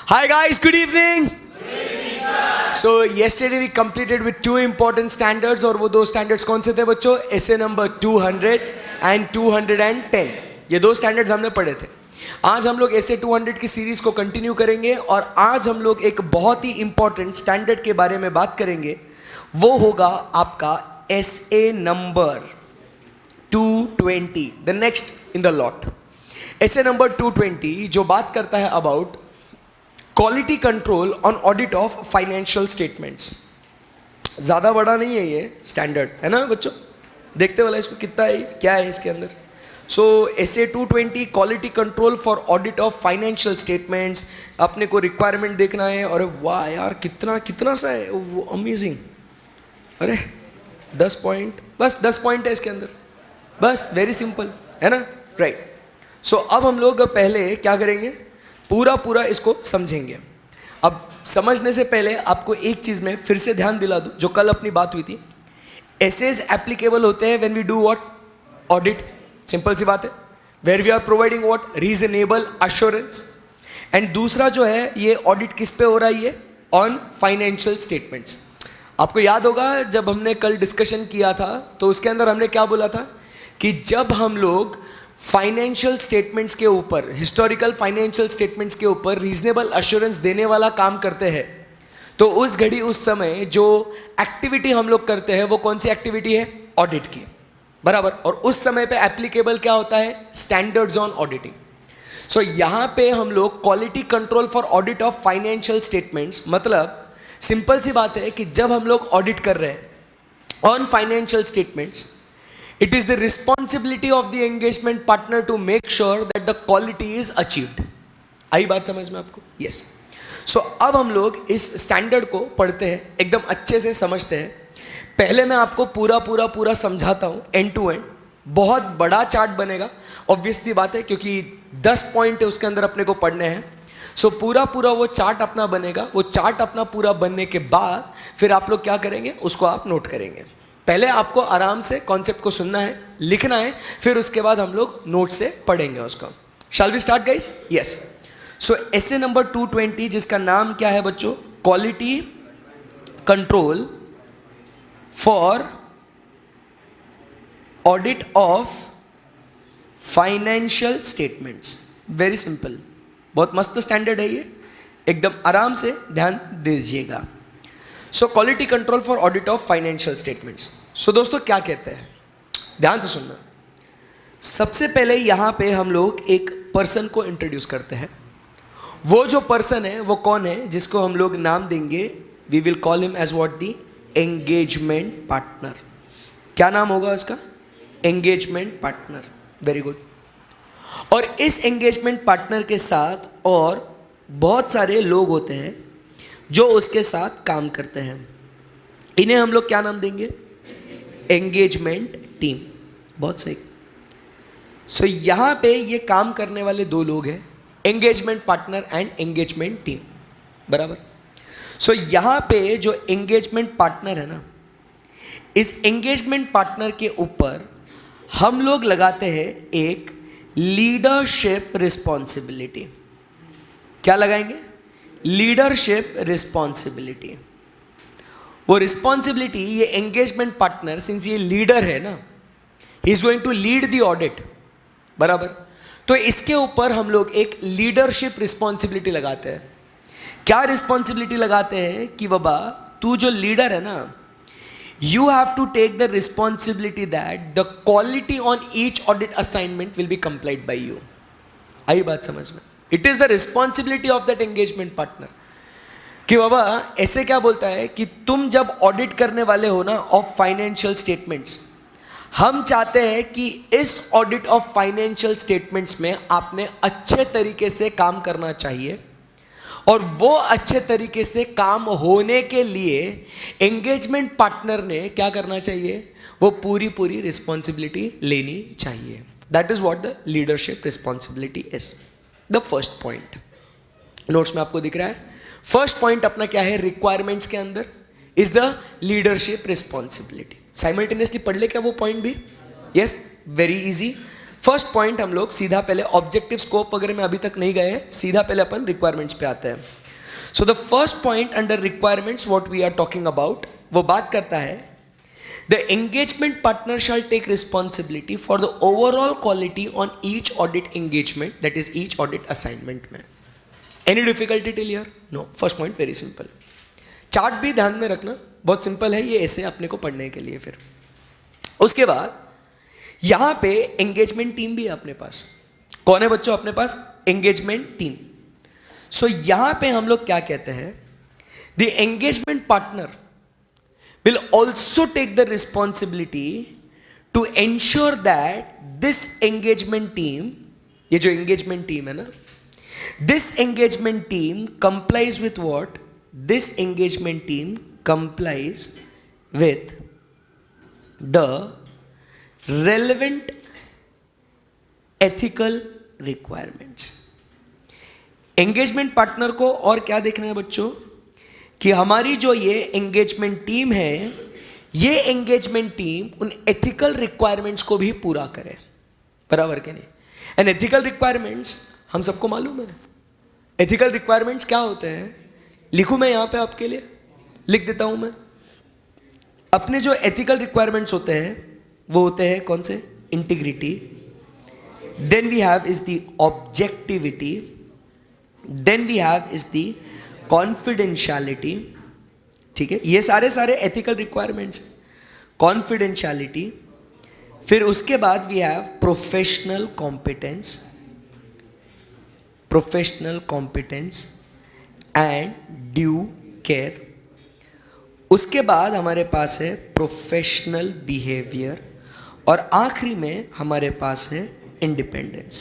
Hi guys, good evening. So yesterday we completed with two important standards और वो दो standards कौन से थे बच्चों? essay number 200 and 210. ये दो standards हमने पढ़े थे. आज हम लोग essay 200 की सीरीज को कंटिन्यू करेंगे और आज हम लोग एक बहुत ही इंपॉर्टेंट स्टैंडर्ड के बारे में बात करेंगे. वो होगा आपका essay number 220, the next in the lot. essay number 220 जो बात करता है about quality control on audit of financial statements. ज़्यादा बड़ा नहीं है ये स्टैंडर्ड, है ना बच्चों? देखते वाला इसको कितना है, क्या है इसके अंदर. सो essay 220 quality control for audit of financial statements. अपने को रिक्वायरमेंट देखना है और वाह यार कितना कितना सा है वो, अमेजिंग. अरे 10 पॉइंट, बस 10 पॉइंट है इसके अंदर, बस वेरी सिंपल है ना, राइट. सो अब हम लोग पहले क्या करेंगे, पूरा इसको समझेंगे. अब समझने से पहले आपको एक चीज़ में फिर से ध्यान दिला दूं, जो कल अपनी बात हुई थी. एसेज एप्लीकेबल होते हैं when we do what, audit. Simple सी बात है, where we are providing what, reasonable assurance. And दूसरा जो है ये ऑडिट किस पे हो रहा है, ये ऑन फाइनेंशियल स्टेटमेंट्स. आपको याद होगा जब हमने कल डिस्कशन किया था तो उसके अंदर हमने क्या बोला था कि जब हम लोग फाइनेंशियल स्टेटमेंट्स के ऊपर, हिस्टोरिकल फाइनेंशियल स्टेटमेंट्स के ऊपर रीजनेबल अश्योरेंस देने वाला काम करते हैं तो उस घड़ी उस समय जो एक्टिविटी हम लोग करते हैं वो कौन सी एक्टिविटी है, ऑडिट की, बराबर. और उस समय पे एप्लीकेबल क्या होता है, स्टैंडर्ड्स ऑन ऑडिटिंग. सो यहाँ पे हम लोग quality control for audit of financial statements, मतलब सिंपल सी बात है कि जब हम लोग ऑडिट कर रहे हैं on financial statements, it is the responsibility of the engagement partner to make sure that the quality is achieved. आई बात समझ में आपको? यस. सो अब हम लोग इस स्टैंडर्ड को पढ़ते हैं, एकदम अच्छे से समझते हैं. पहले मैं आपको पूरा समझाता हूँ एंड टू एंड. बहुत बड़ा चार्ट बनेगा, ऑब्वियसली बात है, क्योंकि 10 पॉइंट है उसके अंदर अपने को पढ़ने हैं. सो पूरा वो चार्ट अपना बनेगा. वो चार्ट अपना पूरा बनने के बाद फिर आप लोग क्या करेंगे, उसको आप नोट करेंगे. पहले आपको आराम से कॉन्सेप्ट को सुनना है, लिखना है, फिर उसके बाद हम लोग नोट से पढ़ेंगे उसको. Shall we start guys? Yes. So essay number 220 जिसका नाम क्या है बच्चों, quality control for audit of financial statements. Very simple, बहुत मस्त स्टैंडर्ड है ये, एकदम आराम से ध्यान दीजिएगा. So quality control for audit of financial statements. So दोस्तों क्या कहते हैं, ध्यान से सुनना. सबसे पहले यहाँ पे हम लोग एक पर्सन को इंट्रोड्यूस करते हैं. वो जो पर्सन है वो कौन है, जिसको हम लोग नाम देंगे, we will call him as what, the engagement partner. क्या नाम होगा उसका, एंगेजमेंट पार्टनर. Very good. और इस एंगेजमेंट पार्टनर के साथ और बहुत सारे लोग होते हैं जो उसके साथ काम करते हैं. इन्हें हम लोग क्या नाम देंगे, एंगेजमेंट टीम. बहुत सही. सो यहाँ पे ये काम करने वाले दो लोग हैं, engagement partner and engagement team, बराबर. सो यहाँ पे जो एंगेजमेंट पार्टनर है ना, इस एंगेजमेंट पार्टनर के ऊपर हम लोग लगाते हैं एक लीडरशिप रिस्पॉन्सिबिलिटी. क्या लगाएंगे, लीडरशिप रिस्पॉन्सिबिलिटी. वो रिस्पॉन्सिबिलिटी ये एंगेजमेंट पार्टनर, सिंस ये लीडर है ना, he is going to lead the audit, बराबर. तो इसके ऊपर हम लोग एक लीडरशिप रिस्पॉन्सिबिलिटी लगाते हैं. क्या रिस्पॉन्सिबिलिटी लगाते हैं कि बाबा तू जो लीडर है ना, you have to take the responsibility that the quality on each audit assignment will be complete by you. आई बात समझ में? It is the responsibility of that engagement partner कि बाबा ऐसे क्या बोलता है कि तुम जब ऑडिट करने वाले हो ना ऑफ फाइनेंशियल स्टेटमेंट्स, हम चाहते हैं कि इस ऑडिट ऑफ फाइनेंशियल स्टेटमेंट्स में आपने अच्छे तरीके से काम करना चाहिए. और वो अच्छे तरीके से काम होने के लिए एंगेजमेंट पार्टनर ने क्या करना चाहिए, वो पूरी रिस्पॉन्सिबिलिटी लेनी चाहिए. That is what the leadership responsibility is. The first point notes में आपको दिख रहा है. फर्स्ट पॉइंट अपना क्या है, रिक्वायरमेंट्स के अंदर is the leadership responsibility. Simultaneously पढ़ ले क्या वो पॉइंट भी? Yes, very easy. First point हम लोग सीधा पहले ऑब्जेक्टिव स्कोप वगैरह में अभी तक नहीं गए, सीधा पहले अपन रिक्वायरमेंट्स पे आते हैं. So the first point under requirements what we are talking about, वो बात करता है the engagement partner shall take responsibility for the overall quality on each audit engagement, that is each audit assignment में. Any difficulty till here? No. First point very simple. Chart भी ध्यान में रखना, बहुत सिंपल है ये, ऐसे अपने को पढ़ने के लिए. फिर उसके बाद यहां पे एंगेजमेंट टीम भी है अपने पास. कौन है बच्चों अपने पास? Engagement team. सो यहां पे हम लोग क्या कहते हैं, the engagement partner will also take the responsibility to ensure that this engagement team, ये जो एंगेजमेंट टीम है ना, this engagement team complies with what? This engagement team complies with the relevant ethical requirements. Engagement partner को और क्या देखना है बच्चों, कि हमारी जो ये एंगेजमेंट टीम है, ये एंगेजमेंट टीम उन एथिकल रिक्वायरमेंट्स को भी पूरा करे. बराबर के नहीं? एंड एथिकल रिक्वायरमेंट्स हम सबको मालूम है. एथिकल रिक्वायरमेंट्स क्या होते हैं, लिखूं मैं यहां पे आपके लिए, लिख देता हूं मैं. अपने जो एथिकल रिक्वायरमेंट्स होते हैं वो होते हैं कौन से? Integrity, then we have is the objectivity, then we have is the confidentiality. ठीक है, ये सारे एथिकल रिक्वायरमेंट्स. कॉन्फिडेंशियलिटी, फिर उसके बाद we have professional competence, and due care. उसके बाद हमारे पास है प्रोफेशनल बिहेवियर, और आखिरी में हमारे पास है independence.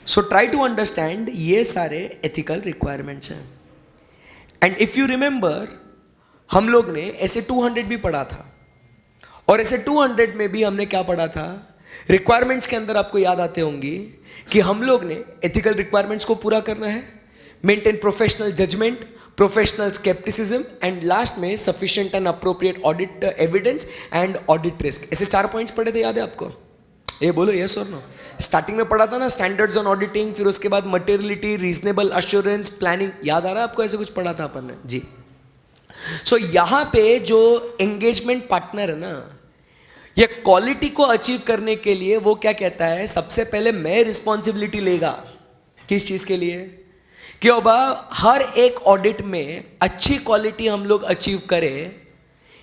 So try to understand, ये सारे एथिकल रिक्वायरमेंट्स हैं. एंड इफ यू रिमेंबर, हम लोग ने ऐसे 200 भी पढ़ा था, और ऐसे 200 में भी हमने क्या पढ़ा था, रिक्वायरमेंट्स के अंदर आपको याद आते होंगे कि हम लोग ने एथिकल रिक्वायरमेंट्स को पूरा करना है, maintain professional judgement, professional scepticism, and last में sufficient and appropriate audit evidence and audit risk. ऐसे 4 पॉइंट्स पढ़े थे, याद है आपको? ये बोलो यस और नो. स्टार्टिंग में पढ़ा था ना, स्टैंडर्ड्स ऑन ऑडिटिंग, फिर उसके बाद मटेरियलिटी, रीजनेबल अश्योरेंस, प्लानिंग. याद आ रहा है आपको? ऐसे कुछ पढ़ा था अपन ने जी. सो यहां पे जो एंगेजमेंट पार्टनर है ना, ये क्वालिटी को अचीव करने के लिए वो क्या कहता है, सबसे पहले मैं रिस्पॉन्सिबिलिटी लेगा. किस चीज के लिए? कि अब हर एक ऑडिट में अच्छी क्वालिटी हम लोग अचीव करें.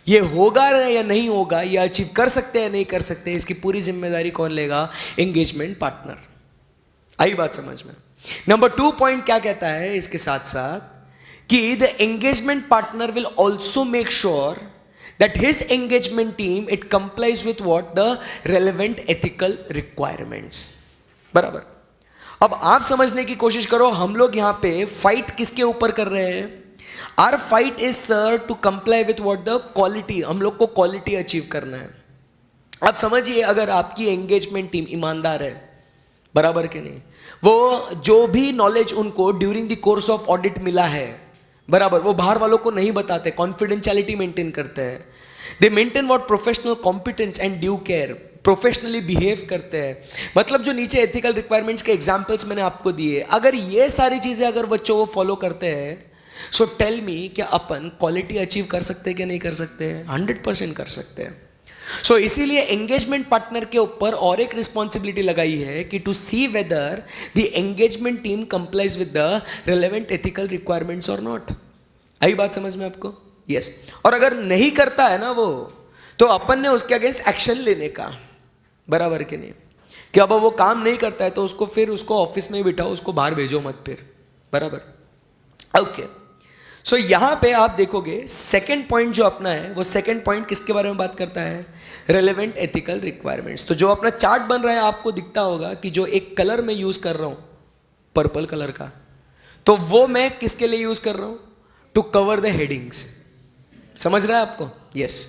ये होगा या नहीं होगा, ये अचीव कर सकते हैं या नहीं कर सकते, इसकी पूरी जिम्मेदारी कौन लेगा? Engagement partner. आई बात समझ में? नंबर 2 पॉइंट क्या कहता है इसके साथ साथ, कि the engagement partner will also make sure that his engagement team it complies with what? The relevant ethical requirements. बराबर. अब आप समझने की कोशिश करो, हम लोग यहां पे फाइट किसके ऊपर कर रहे हैं? Our fight is sir to comply with what? The quality. हम लोग को क्वालिटी अचीव करना है. आप समझिए, अगर आपकी एंगेजमेंट टीम ईमानदार है, बराबर के नहीं, वो जो भी नॉलेज उनको during the course of audit मिला है, बराबर, वो बाहर वालों को नहीं बताते, कॉन्फिडेंशियलिटी मेंटेन करते हैं. दे maintain what? Professional competence and due care. Professionally behave करते हैं. मतलब जो नीचे एथिकल रिक्वायरमेंट्स के एग्जांपल्स मैंने आपको दिए, अगर ये सारी चीजें अगर बच्चों वो फॉलो करते हैं, सो टेल मी, क्या अपन क्वालिटी अचीव कर सकते हैं कि नहीं कर सकते हैं? 100% कर सकते हैं. सो इसीलिए एंगेजमेंट पार्टनर के ऊपर और एक रिस्पॉन्सिबिलिटी लगाई है कि to see whether the engagement team complies with the relevant ethical requirements और नॉट. आई बात समझ में आपको? यस. और अगर नहीं करता है ना वो, तो अपन ने उसके अगेंस्ट एक्शन लेने का. बराबर के नहीं? कि अब वो काम नहीं करता है तो उसको फिर उसको ऑफिस में बिठाओ, उसको बाहर भेजो मत फिर. बराबर. ओके. सो यहां पे आप देखोगे सेकंड पॉइंट जो अपना है, वो सेकंड पॉइंट किसके बारे में बात करता है? Relevant ethical requirements. तो जो अपना चार्ट बन रहा है आपको दिखता होगा कि जो एक कलर मैं यूज कर रहा हूं, पर्पल कलर का, तो वो मैं किसके लिए यूज कर रहा हूं? To cover the headings. समझ रहा है आपको? यस.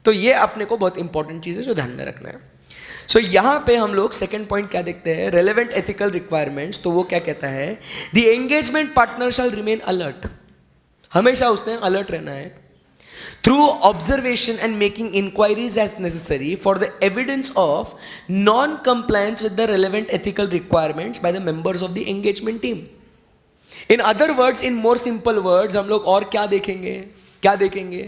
तो ये अपने को बहुत इंपॉर्टेंट चीज है जो ध्यान में रखना है. सो यहां पे हम लोग सेकंड पॉइंट क्या देखते हैं? Relevant ethical requirements. तो वो क्या कहता है? The engagement partner shall remain alert. हमेशा उसने अलर्ट रहना है. through observation and making inquiries as necessary for the evidence of non-compliance with the relevant ethical requirements by the members of the engagement team. In other words, in more simple words, हम लोग और क्या देखेंगे?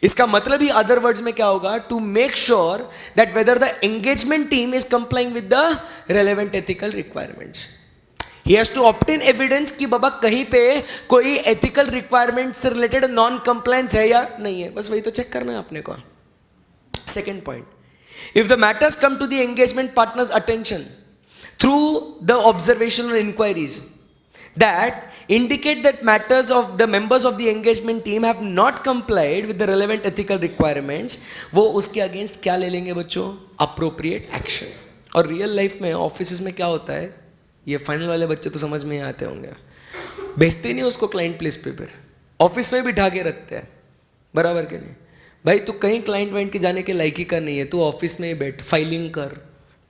इसका मतलब ही other words में क्या होगा? To make sure that whether the engagement team is complying with the relevant ethical requirements. He has to obtain evidence कि बाबा कहीं पे कोई एथिकल रिक्वायरमेंट से रिलेटेड नॉन कंप्लायंस है या नहीं है, बस वही तो चेक करना है अपने को. Second point, if the matters come to the engagement partner's attention through the observation और inquiries that indicate that matters of the members of the engagement team have not complied with the relevant ethical requirements, वो उसके against क्या ले लेंगे बच्चों? Appropriate action. और real life में office में क्या होता है, ये फाइनल वाले बच्चे तो समझ में आते होंगे, भेजते नहीं उसको क्लाइंट प्लेस पेपर, ऑफिस में बिठा के रखते हैं. बराबर के नहीं भाई? तू कहीं क्लाइंट वाइंट के जाने के लायकी का नहीं है, तू ऑफिस में ही बैठ, फाइलिंग कर,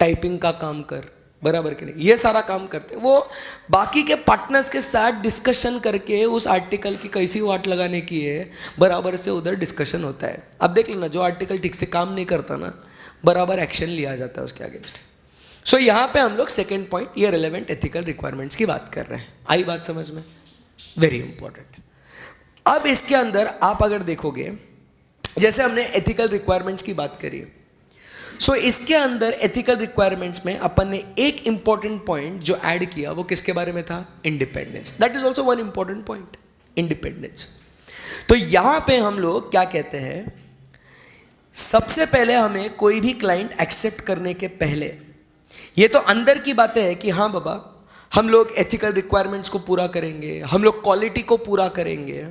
टाइपिंग का काम कर. बराबर के नहीं? ये सारा काम करते हैं. वो बाकी के पार्टनर्स के साथ डिस्कशन करके उस आर्टिकल की कैसी वाट लगाने की है, बराबर से उधर डिस्कशन होता है. अब देख लेना, जो आर्टिकल ठीक से काम नहीं करता ना, बराबर एक्शन लिया जाता है उसके अगेंस्ट. सो यहाँ पे हम लोग सेकेंड पॉइंट, ये रिलेवेंट एथिकल रिक्वायरमेंट्स की बात कर रहे हैं. आई बात समझ में? Very important. अब इसके अंदर आप अगर देखोगे, जैसे हमने एथिकल रिक्वायरमेंट्स की बात करी, सो इसके अंदर एथिकल रिक्वायरमेंट्स में अपन ने एक इंपॉर्टेंट पॉइंट जो ऐड किया, वो किसके बारे में था? Independence. That is also one important point, independence. तो यहां पे हम लोग क्या कहते हैं, सबसे पहले हमें कोई भी क्लाइंट एक्सेप्ट करने के पहले, ये तो अंदर की बातें है कि हाँ बाबा हम लोग एथिकल रिक्वायरमेंट्स को पूरा करेंगे, हम लोग क्वालिटी को पूरा करेंगे,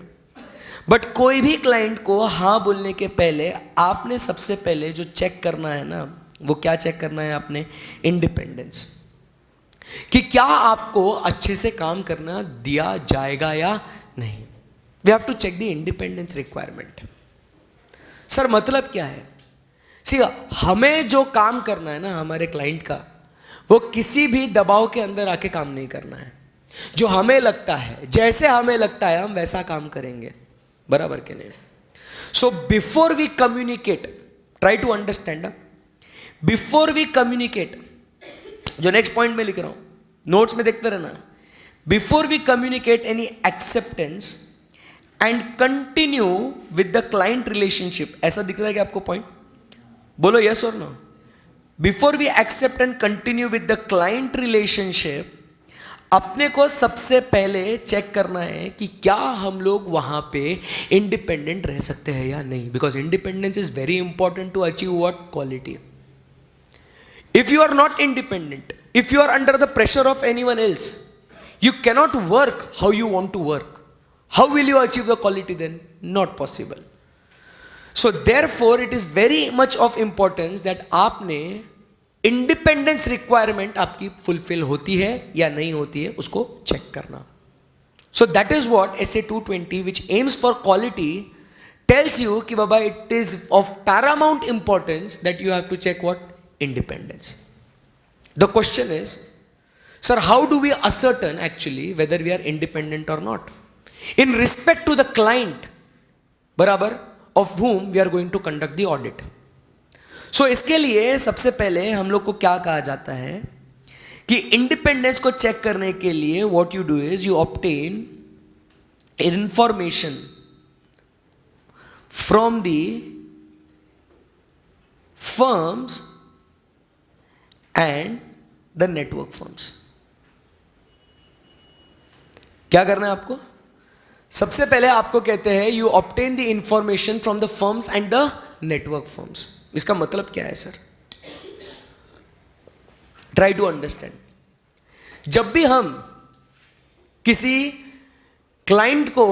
बट कोई भी क्लाइंट को हाँ बोलने के पहले आपने सबसे पहले जो चेक करना है ना, वो क्या चेक करना है आपने? इंडिपेंडेंस. कि क्या आपको अच्छे से काम करना दिया जाएगा या नहीं. We have to check the independence requirement. Sir मतलब क्या है? सी, हमें जो काम करना है ना हमारे क्लाइंट का, वो किसी भी दबाव के अंदर आके काम नहीं करना है. जो हमें लगता है, जैसे हमें लगता है हम वैसा काम करेंगे. बराबर के नहीं? So before we communicate, try to understand, before we communicate, जो नेक्स्ट पॉइंट में लिख रहा हूं, नोट्स में देखते रहना, before we communicate any acceptance and continue with the client relationship. ऐसा दिख रहा है कि आपको पॉइंट? बोलो यस और no. Before we accept and continue with the client relationship, अपने को सबसे पहले चेक करना है कि क्या हम लोग वहां पे इंडिपेंडेंट रह सकते हैं या नहीं. Because independence is very important to achieve what? Quality. If you are not independent, if you are under the pressure of anyone else, you cannot work how you want to work. How will you achieve the quality then? Not possible. So therefore it is very much of importance that आपने independence requirement आपकी fulfil होती है या नहीं होती है, उसको check करना. So that is what SA 220 which aims for quality tells you कि बाबा it is of paramount importance that you have to check what? Independence. The question is, sir how do we ascertain actually whether we are independent और not in respect to the client, बराबर, of whom we are going to conduct the audit. So इसके लिए सबसे पहले हम लोग को क्या कहा जाता है कि इंडिपेंडेंस को चेक करने के लिए what you do is you obtain information from the firms and the network firms. क्या करना है आपको? सबसे पहले आपको कहते हैं you obtain the information from the firms and the network firms. इसका मतलब क्या है सर? Try to understand. जब भी हम किसी क्लाइंट को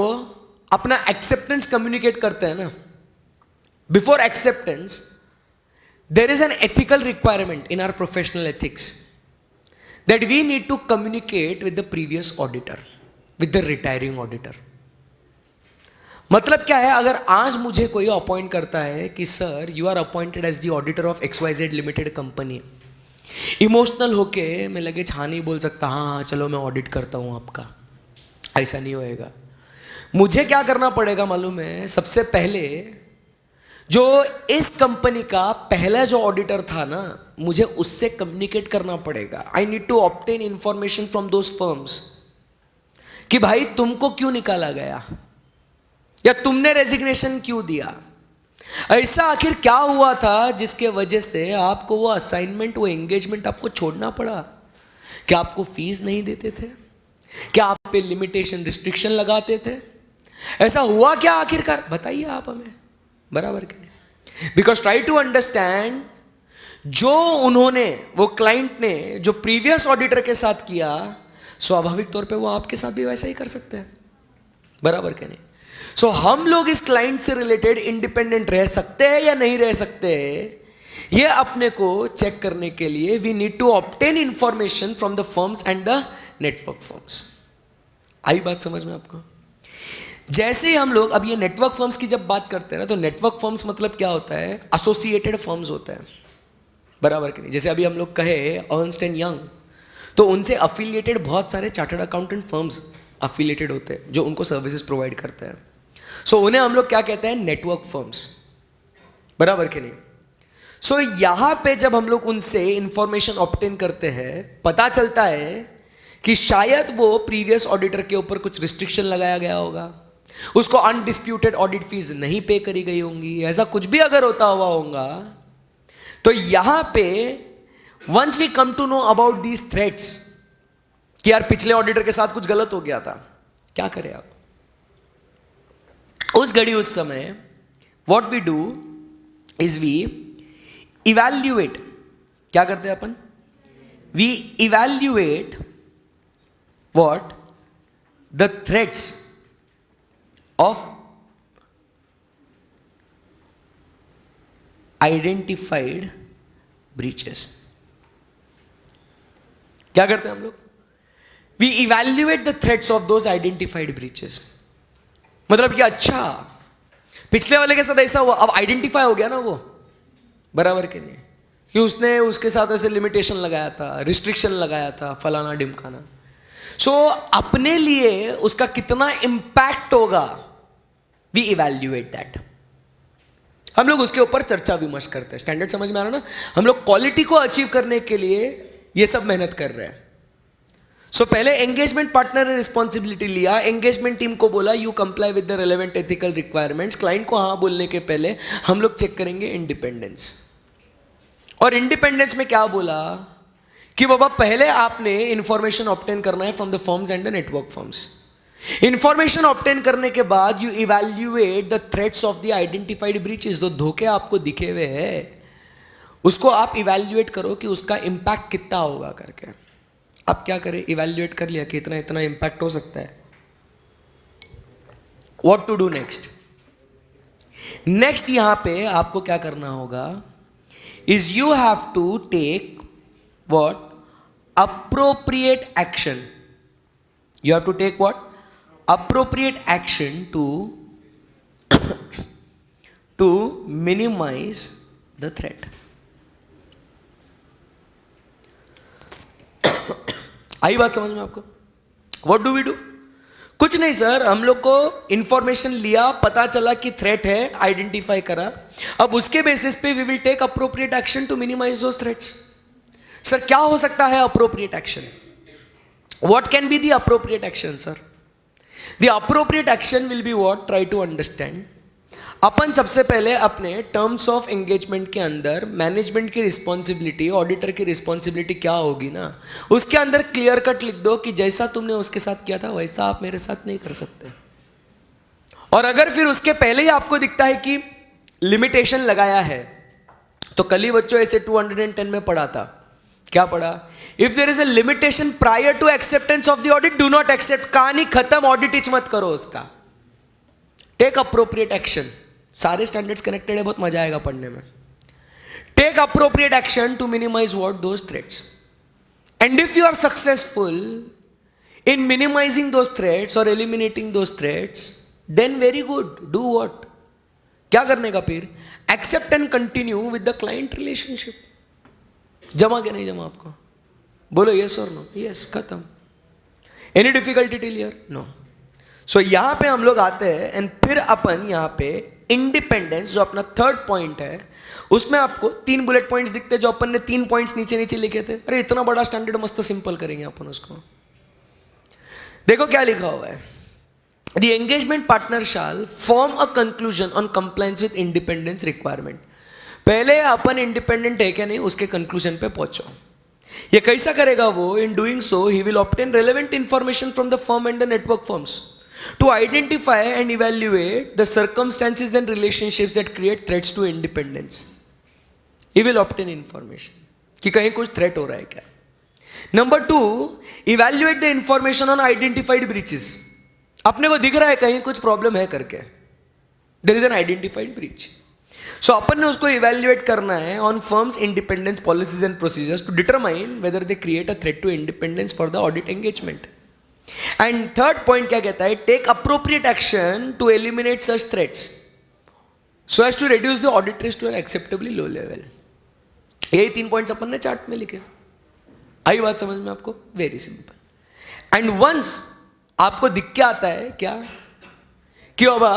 अपना एक्सेप्टेंस कम्युनिकेट करते हैं ना, before acceptance there is an ethical requirement in our professional ethics that we need to communicate with the previous auditor, with the retiring auditor. मतलब क्या है? अगर आज मुझे कोई अपॉइंट करता है कि sir you are appointed as the auditor of XYZ limited company, emotional होके मैं लगे छा नहीं बोल सकता, हाँ हाँ चलो मैं ऑडिट करता हूँ आपका, ऐसा नहीं होएगा. मुझे क्या करना पड़ेगा मालूम है? सबसे पहले जो इस कंपनी का पहला जो ऑडिटर था ना, मुझे उससे कम्युनिकेट करना पड़ेगा. I need to obtain information from those firms कि भाई तुमको क्यों निकाला गया, या तुमने रेजिग्नेशन क्यों दिया, ऐसा आखिर क्या हुआ था जिसके वजह से आपको वो असाइनमेंट, वो एंगेजमेंट आपको छोड़ना पड़ा. क्या आपको फीस नहीं देते थे? क्या आप पे लिमिटेशन, रिस्ट्रिक्शन लगाते थे? ऐसा हुआ क्या आखिरकार? बताइए आप हमें. बराबर के नहीं? बिकॉज ट्राई टू अंडरस्टैंड, जो उन्होंने, वो क्लाइंट ने जो प्रीवियस ऑडिटर के साथ किया, स्वाभाविक तौर पे वो आपके साथ भी वैसा ही कर सकते हैं. बराबर के नहीं? सो हम लोग इस क्लाइंट से रिलेटेड इंडिपेंडेंट रह सकते हैं या नहीं रह सकते, ये अपने को चेक करने के लिए we need to obtain information from the firms and the network firms. आई बात समझ में आपको? जैसे हम लोग अब ये नेटवर्क फर्म्स की जब बात करते हैं ना, तो नेटवर्क फर्म्स मतलब क्या होता है? एसोसिएटेड फर्म्स होता है. बराबर कि नहीं? जैसे अभी हम लोग कहे अर्न्स्ट एंड यंग, तो उनसे अफिलिएटेड बहुत सारे चार्टर्ड अकाउंटेंट फर्म्स अफिलिएटेड होते हैं जो उनको सर्विसेज प्रोवाइड करते हैं. सो उन्हें हम लोग क्या कहते हैं? Network firms. बराबर कि नहीं? सो यहां पे जब हम लोग उनसे इंफॉर्मेशन ऑब्टेन करते हैं, पता चलता है कि शायद वो प्रीवियस ऑडिटर के ऊपर कुछ रिस्ट्रिक्शन लगाया गया होगा, उसको अनडिस्प्यूटेड ऑडिट फीस नहीं पे करी गई होंगी, ऐसा कुछ भी अगर होता हुआ होगा, तो यहां पे once we come to know about these threats कि यार पिछले ऑडिटर के साथ कुछ गलत हो गया था, क्या करें आप? उस घड़ी, उस समय what we do is we evaluate. क्या करते हैं अपन? We evaluate what the threats of identified breaches. क्या करते हैं हम लोग? We evaluate the threats of those identified breaches. मतलब कि अच्छा, पिछले वाले के साथ ऐसा हुआ, अब आइडेंटिफाई हो गया ना वो. बराबर के नहीं? कि उसने उसके साथ ऐसे लिमिटेशन लगाया था, रिस्ट्रिक्शन लगाया था, फलाना डिमकाना. सो अपने लिए उसका कितना इंपैक्ट होगा, वी इवैल्यूएट दैट. हम लोग उसके ऊपर चर्चा विमर्श करते हैं. स्टैंडर्ड समझ में आ रहा ना? हम लोग क्वालिटी को अचीव करने के लिए ये सब मेहनत कर रहे हैं. सो पहले एंगेजमेंट पार्टनर ने रिस्पॉन्सिबिलिटी लिया, एंगेजमेंट टीम को बोला you comply with the relevant ethical requirements. Client को हाँ बोलने के पहले हम लोग चेक करेंगे इंडिपेंडेंस. और इंडिपेंडेंस में क्या बोला कि बाबा पहले आपने इंफॉर्मेशन ऑब्टेन करना है from the firms and the network firms. Information obtain करने के बाद you evaluate the threats of the identified breaches. जो धोखे आपको दिखे हुए हैं उसको आप इवैल्यूएट करो कि उसका इंपैक्ट कितना होगा करके. आप क्या करें? इवैल्यूएट कर लिया कि इतना इतना इंपैक्ट हो सकता है. What to do next? Next यहां पे आपको क्या करना होगा is you have to take what? Appropriate action. You have to take what? Appropriate action to minimize the threat. आई बात समझ में आपको? What do we do? कुछ नहीं सर, हम लोग को इंफॉर्मेशन लिया, पता चला कि थ्रेट है, आइडेंटिफाई करा, अब उसके बेसिस पे we will take appropriate action to minimise those threats. Sir क्या हो सकता है appropriate action? What can be the appropriate action sir? The appropriate action will be what? Try to understand. अपन सबसे पहले अपने टर्म्स ऑफ एंगेजमेंट के अंदर मैनेजमेंट की रिस्पॉन्सिबिलिटी, ऑडिटर की रिस्पॉन्सिबिलिटी क्या होगी ना, उसके अंदर क्लियर कट लिख दो कि जैसा तुमने उसके साथ किया था वैसा आप मेरे साथ नहीं कर सकते. और अगर फिर उसके पहले ही आपको दिखता है कि लिमिटेशन लगाया है, तो कल ही बच्चों ऐसे 210 में पढ़ा था, क्या पढ़ा? If there is a limitation prior to acceptance of the audit, do not accept. कहानी खत्म, ऑडिट ही मत करो उसका. Take appropriate action. सारे स्टैंडर्ड्स कनेक्टेड है, बहुत मजा आएगा पढ़ने में. Take appropriate action to minimise what? Those threats. And if you are successful in minimising those threats और eliminating those threats, then very good. Do what? क्या करने का फिर? Accept and continue with the client relationship. जमा क्या नहीं जमा आपको? बोलो यस और नो? यस, खत्म. Any difficulty till here? No. So यहां पे हम लोग आते हैं एंड फिर अपन यहां पे इंडिपेंडेंस जो अपना थर्ड पॉइंट है उसमें आपको 3 बुलेट पॉइंट्स दिखते हैं जो अपन ने 3 पॉइंट्स नीचे नीचे लिखे थे. अरे इतना बड़ा स्टैंडर्ड मस्त सिंपल करेंगे अपन उसको. देखो क्या लिखा हुआ है. The engagement partner shall form a conclusion on compliance with independence requirement. पहले अपन इंडिपेंडेंट है क्या नहीं उसके कंक्लूजन पे पहुंचो. ये कैसा करेगा वो? In doing so he will obtain relevant information from the firm and the network firms to identify and evaluate the circumstances and relationships that create threats to independence. He will obtain information कि कहीं कुछ threat हो रहा है क्या. Number 2, evaluate the information on identified breaches. अपने को दिख रहा है कहीं कुछ प्रॉब्लम है करके. There is an identified breach. So अपन ने उसको evaluate करना है on firms' independence policies and procedures to determine whether they create a threat to independence for the audit engagement. And third point क्या कहता है? Take appropriate action to eliminate such threats so as to reduce the audit risk to an acceptably low level. यही 3 points अपन ने chart में लिखे. आई बात समझ में आपको? Very simple. एंड वंस आपको दिख के आता है क्या कि बाबा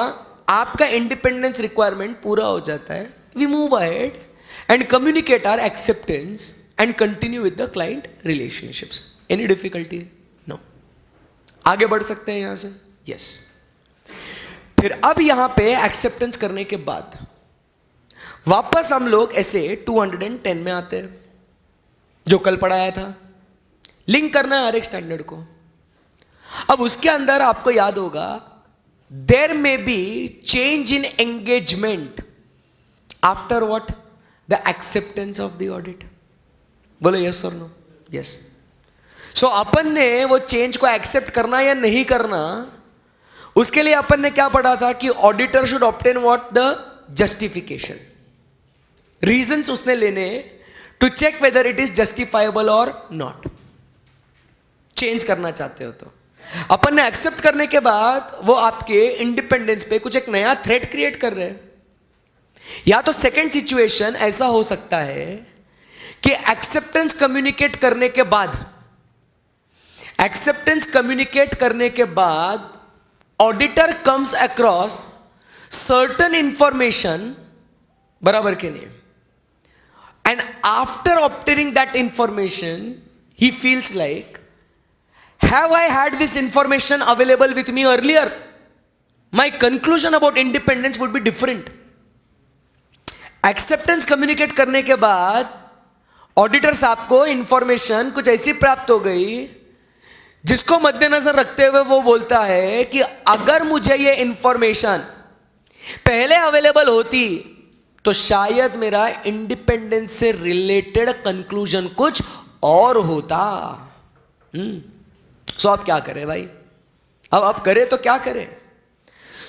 आपका इंडिपेंडेंस रिक्वायरमेंट पूरा हो जाता है, we move ahead and communicate our acceptance and continue with the client relationships. Any difficulty? आगे बढ़ सकते हैं यहां से? यस. फिर अब यहां पे एक्सेप्टेंस करने के बाद वापस हम लोग ऐसे 210 में आते हैं जो कल पढ़ाया था. लिंक करना है हर एक स्टैंडर्ड को. अब उसके अंदर आपको याद होगा there may be change in engagement after what? The acceptance of the audit. बोलो यस और नो? यस. सो अपन ने वो चेंज को एक्सेप्ट करना या नहीं करना उसके लिए अपन ने क्या पढ़ा था कि auditor should obtain what? The justification. Reasons उसने लेने to check whether it is justifiable और नॉट. चेंज करना चाहते हो तो अपन ने एक्सेप्ट करने के बाद वो आपके इंडिपेंडेंस पे कुछ एक नया थ्रेट क्रिएट कर रहे हैं. या तो सेकेंड सिचुएशन ऐसा हो सकता है कि एक्सेप्टेंस कम्युनिकेट करने के बाद auditor comes across certain information. बराबर के नहीं? And after obtaining that information he feels like have I had this information available with me earlier, my conclusion about independence would be different. Acceptance communicate करने के बाद auditor साहब को information कुछ ऐसी प्राप्त हो गई जिसको मद्देनजर रखते हुए वो बोलता है कि अगर मुझे ये इंफॉर्मेशन पहले अवेलेबल होती तो शायद मेरा इंडिपेंडेंस से रिलेटेड कंक्लूजन कुछ और होता. सो आप क्या करें भाई? अब आप करें तो क्या करें?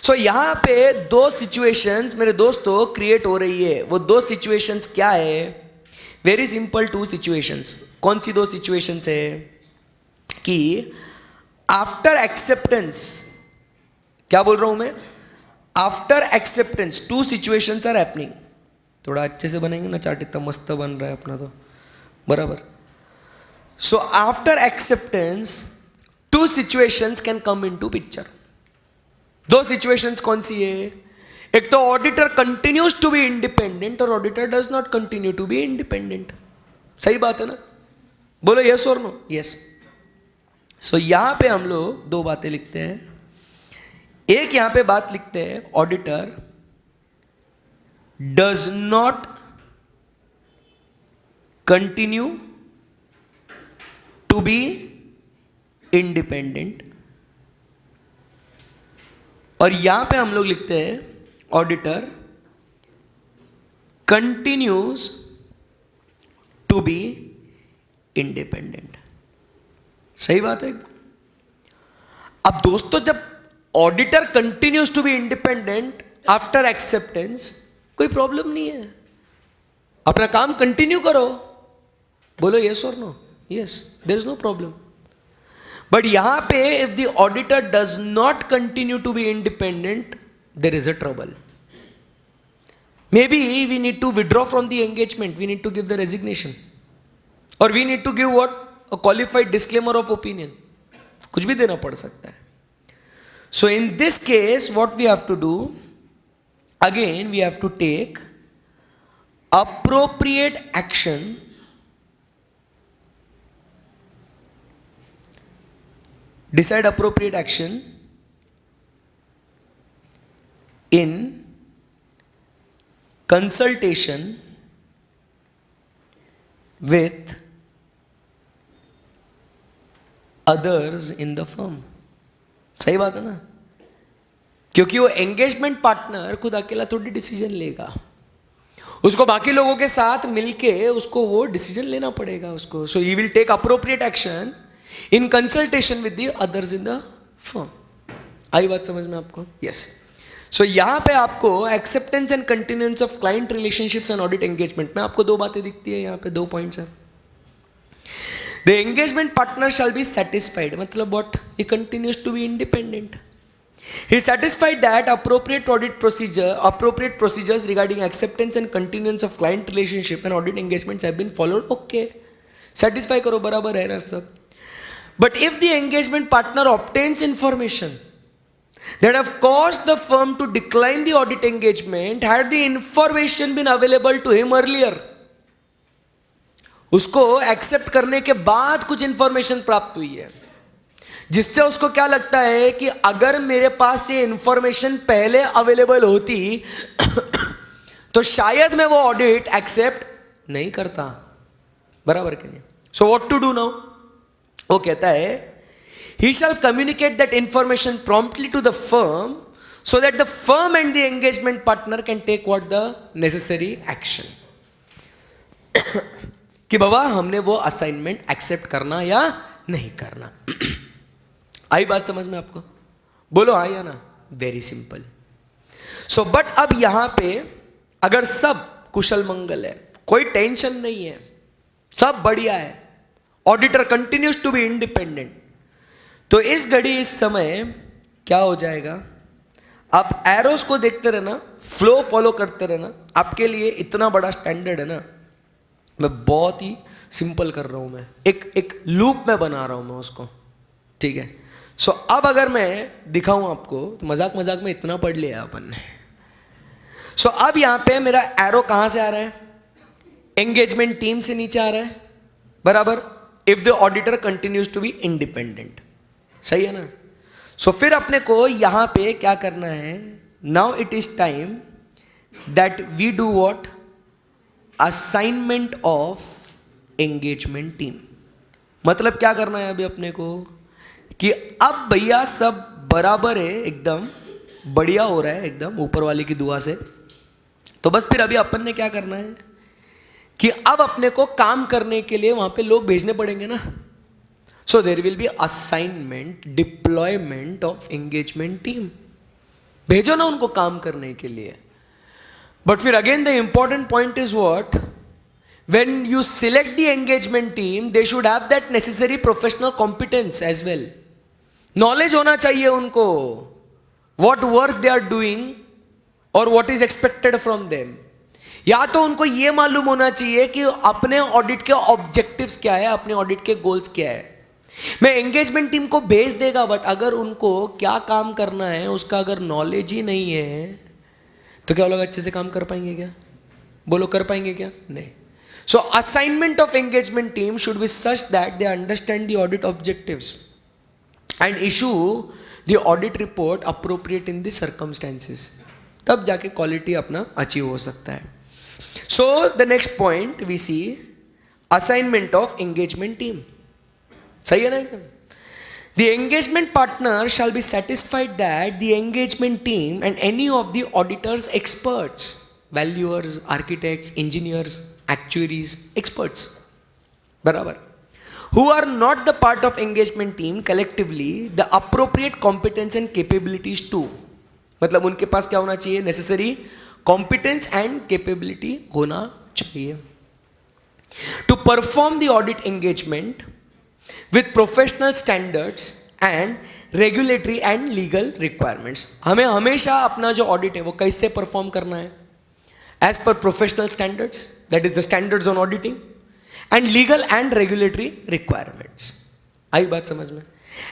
सो यहां पे 2 सिचुएशंस मेरे दोस्तों क्रिएट हो रही है. वो 2 सिचुएशंस क्या है? Very simple 2 situations. कौन सी 2 सिचुएशंस है? कि आफ्टर एक्सेप्टेंस, क्या बोल रहा हूं मैं? After acceptance 2 situations are happening. थोड़ा अच्छे से बनेंगे ना चार्ट, इतना मस्त बन रहा है अपना तो. बराबर. So after acceptance 2 situations can come into picture. 2 situations कौन सी है? एक तो auditor continues to be independent और auditor does not continue to be independent. सही बात है ना? बोलो यस और नो? यस. सो यहां पे हम लोग 2 बातें लिखते हैं. एक यहां पे बात लिखते हैं auditor does not continue to be independent, और यहां पे हम लोग लिखते हैं auditor continues to be independent. सही बात है एकदम. अब दोस्तों जब auditor continues to be independent after acceptance कोई प्रॉब्लम नहीं है, अपना काम कंटिन्यू करो. बोलो यस और no? Yes, there is no problem. But यहां पे if the auditor does not continue to be independent there is a trouble. maybe we need to withdraw from the engagement, we need to give the resignation, or we need to give what? A qualified disclaimer of opinion. कुछ भी देना पड़ सकता है. So in this case, what we have to do, again we have to take appropriate action decide appropriate action in consultation with others in the firm. सही बात है ना, क्योंकि वो एंगेजमेंट पार्टनर खुद अकेला थोड़ी डिसीजन लेगा, उसको बाकी लोगों के साथ मिलके उसको वो डिसीजन लेना पड़ेगा उसको. So he will take appropriate action in consultation with the others in the firm. आई बात समझ में आपको? यस. सो यहां पे आपको acceptance and continuance of client relationships and audit engagement में आपको दो बातें दिखती है, यहां पे दो पॉइंट्स है. The engagement partner shall be satisfied, मतलब what, he continues to be independent. He is satisfied that appropriate procedures regarding acceptance and continuance of client relationship and audit engagements have been followed. Okay, satisfy करो, बराबर है ना सब. But if the engagement partner obtains information that have caused the firm to decline the audit engagement, had the information been available to him earlier, उसको accept करने के बाद कुछ इंफॉर्मेशन प्राप्त हुई है जिससे उसको क्या लगता है कि अगर मेरे पास ये इंफॉर्मेशन पहले अवेलेबल होती तो शायद मैं वो ऑडिट एक्सेप्ट नहीं करता, बराबर के नहीं. So what to do now? वो कहता है he shall communicate that information promptly to the firm so that the firm and the engagement partner can take what the necessary action. कि बाबा हमने वो असाइनमेंट एक्सेप्ट करना या नहीं करना. आई बात समझ में आपको? बोलो हाँ या ना. Very simple. सो बट अब यहां पे अगर सब कुशल मंगल है, कोई टेंशन नहीं है, सब बढ़िया है, auditor continues to be independent, तो इस घड़ी इस समय क्या हो जाएगा, आप एरोस को देखते रहना, फ्लो फॉलो करते रहना. आपके लिए इतना बड़ा स्टैंडर्ड है ना, मैं बहुत ही सिंपल कर रहा हूं, मैं एक लूप में बना रहा हूं मैं उसको, ठीक है. सो अब अगर मैं दिखाऊं आपको तो मजाक मजाक में इतना पढ़ लिया अपन ने. सो अब यहां पे मेरा एरो कहां से आ रहा है? एंगेजमेंट टीम से नीचे आ रहा है, बराबर. If the auditor continues to be independent, सही है ना. सो फिर अपने को यहां पे क्या करना है? Now it is time that we do what? Assignment of engagement team. मतलब क्या करना है अभी अपने को कि अब भैया सब बराबर है, एकदम बढ़िया हो रहा है, एकदम ऊपर वाले की दुआ से. तो बस फिर अभी अपन ने क्या करना है कि अब अपने को काम करने के लिए वहां पे लोग भेजने पड़ेंगे ना. So there will be assignment, deployment of engagement team. भेजो ना उनको काम करने के लिए. बट फिर again the important point is what? When you select the engagement team, they should have that necessary professional competence as well. Knowledge होना चाहिए उनको, what work they are doing और what is expected from them. या तो उनको ये मालूम होना चाहिए कि अपने ऑडिट के ऑब्जेक्टिव्स क्या है, अपने ऑडिट के गोल्स क्या है. मैं एंगेजमेंट टीम को भेज देगा, बट अगर उनको क्या काम करना है उसका अगर नॉलेज ही नहीं है तो क्या वो लोग अच्छे से काम कर पाएंगे क्या? बोलो, कर पाएंगे क्या? नहीं. So assignment of engagement team should be such that they understand the audit objectives and issue the audit report appropriate in the circumstances. तब जाके क्वालिटी अपना अचीव हो सकता है. So the next point we see assignment of engagement team. सही है ना एकदम? The engagement partner shall be satisfied that the engagement team and any of the auditor's experts, valuers, architects, engineers, actuaries, experts, बराबर, who are not the part of engagement team collectively the appropriate competence and capabilities too. मतलब उनके पास क्या होना चाहिए? necessary competence and capability होना चाहिए to perform the audit engagement with professional standards and regulatory and legal requirements. हमें हमेशा अपना जो audit है वो कैसे perform करना है? as per professional standards, that is the standards on auditing, and legal and regulatory requirements. आई बात समझ में?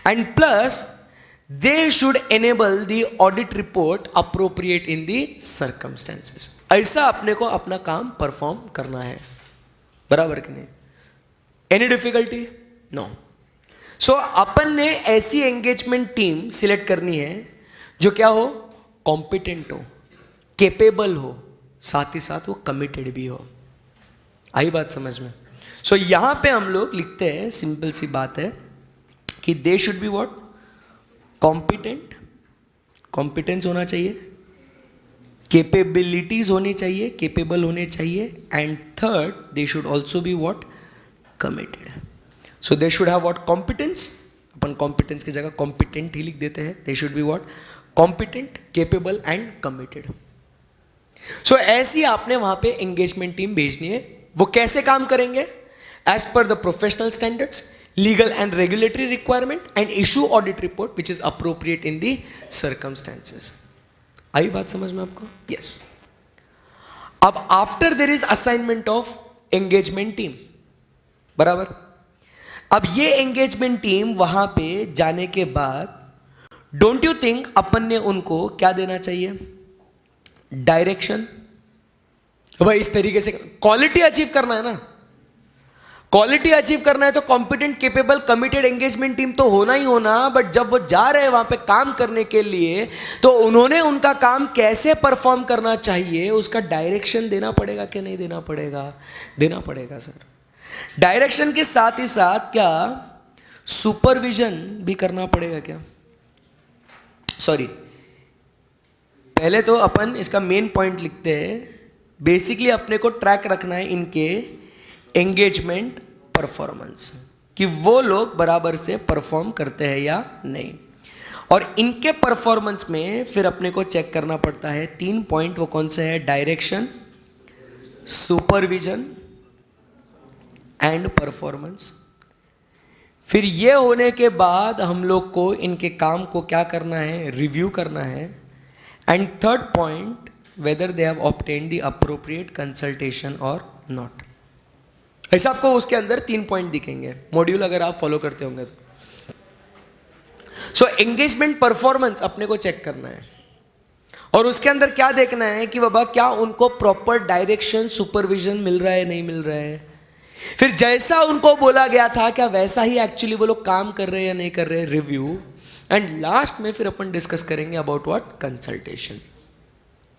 And plus they should enable the audit report appropriate in the circumstances. ऐसा अपने को अपना काम परफॉर्म करना है, बराबर कि नहीं? Any difficulty? नो। सो अपन ने ऐसी एंगेजमेंट टीम सिलेक्ट करनी है जो क्या हो, कॉम्पिटेंट हो, केपेबल हो, साथ ही साथ वो कमिटेड भी हो। आई बात समझ में? सो यहां पे हम लोग लिखते हैं, सिंपल सी बात है कि they should be what, competent, competence होना चाहिए, केपेबिलिटीज होनी चाहिए, केपेबल होने चाहिए, and third they should also be what, committed. So they should have what, competence, अपन कॉम्पिटेंस की जगह कॉम्पिटेंट ही लिख देते हैं, they should be what, competent, capable and committed. So ऐसी आपने वहां पे एंगेजमेंट टीम भेजनी है। वो कैसे काम करेंगे? As per the professional standards, legal and regulatory requirement, and issue audit report which is appropriate in the circumstances. आई बात समझ में आपको? यस। अब after there is assignment of engagement team, बराबर। अब ये एंगेजमेंट टीम वहां पे जाने के बाद डोंट यू थिंक अपन ने उनको क्या देना चाहिए? डायरेक्शन। भाई इस तरीके से क्वालिटी अचीव करना है ना, क्वालिटी अचीव करना है तो competent, capable, committed engagement team तो होना ही होना। बट जब वो जा रहे हैं वहां पे काम करने के लिए, तो उन्होंने उनका काम कैसे परफॉर्म करना चाहिए उसका डायरेक्शन देना पड़ेगा कि नहीं देना पड़ेगा? देना पड़ेगा सर। डायरेक्शन के साथ ही साथ क्या सुपरविजन भी करना पड़ेगा क्या? सॉरी, पहले तो अपन इसका मेन पॉइंट लिखते हैं। बेसिकली अपने को ट्रैक रखना है इनके एंगेजमेंट परफॉर्मेंस, कि वो लोग बराबर से परफॉर्म करते हैं या नहीं। और इनके परफॉर्मेंस में फिर अपने को चेक करना पड़ता है 3 पॉइंट। वो कौन से है? Direction, supervision and performance. फिर ये होने के बाद हम लोग को इनके काम को क्या करना है? रिव्यू करना है। And third point, weather they have obtained the appropriate consultation और नॉट। ऐसा आपको उसके अंदर 3 पॉइंट दिखेंगे, मॉड्यूल अगर आप फॉलो करते होंगे तो। सो एंगेजमेंट परफॉर्मेंस अपने को चेक करना है, और उसके अंदर क्या देखना है कि बाबा क्या उनको प्रॉपर डायरेक्शन, सुपरविजन मिल रहा है, नहीं मिल रहा है। फिर जैसा उनको बोला गया था क्या वैसा ही एक्चुअली वो लोग काम कर रहे हैं या नहीं कर रहे हैं, रिव्यू। एंड लास्ट में फिर अपन डिस्कस करेंगे अबाउट व्हाट, कंसल्टेशन।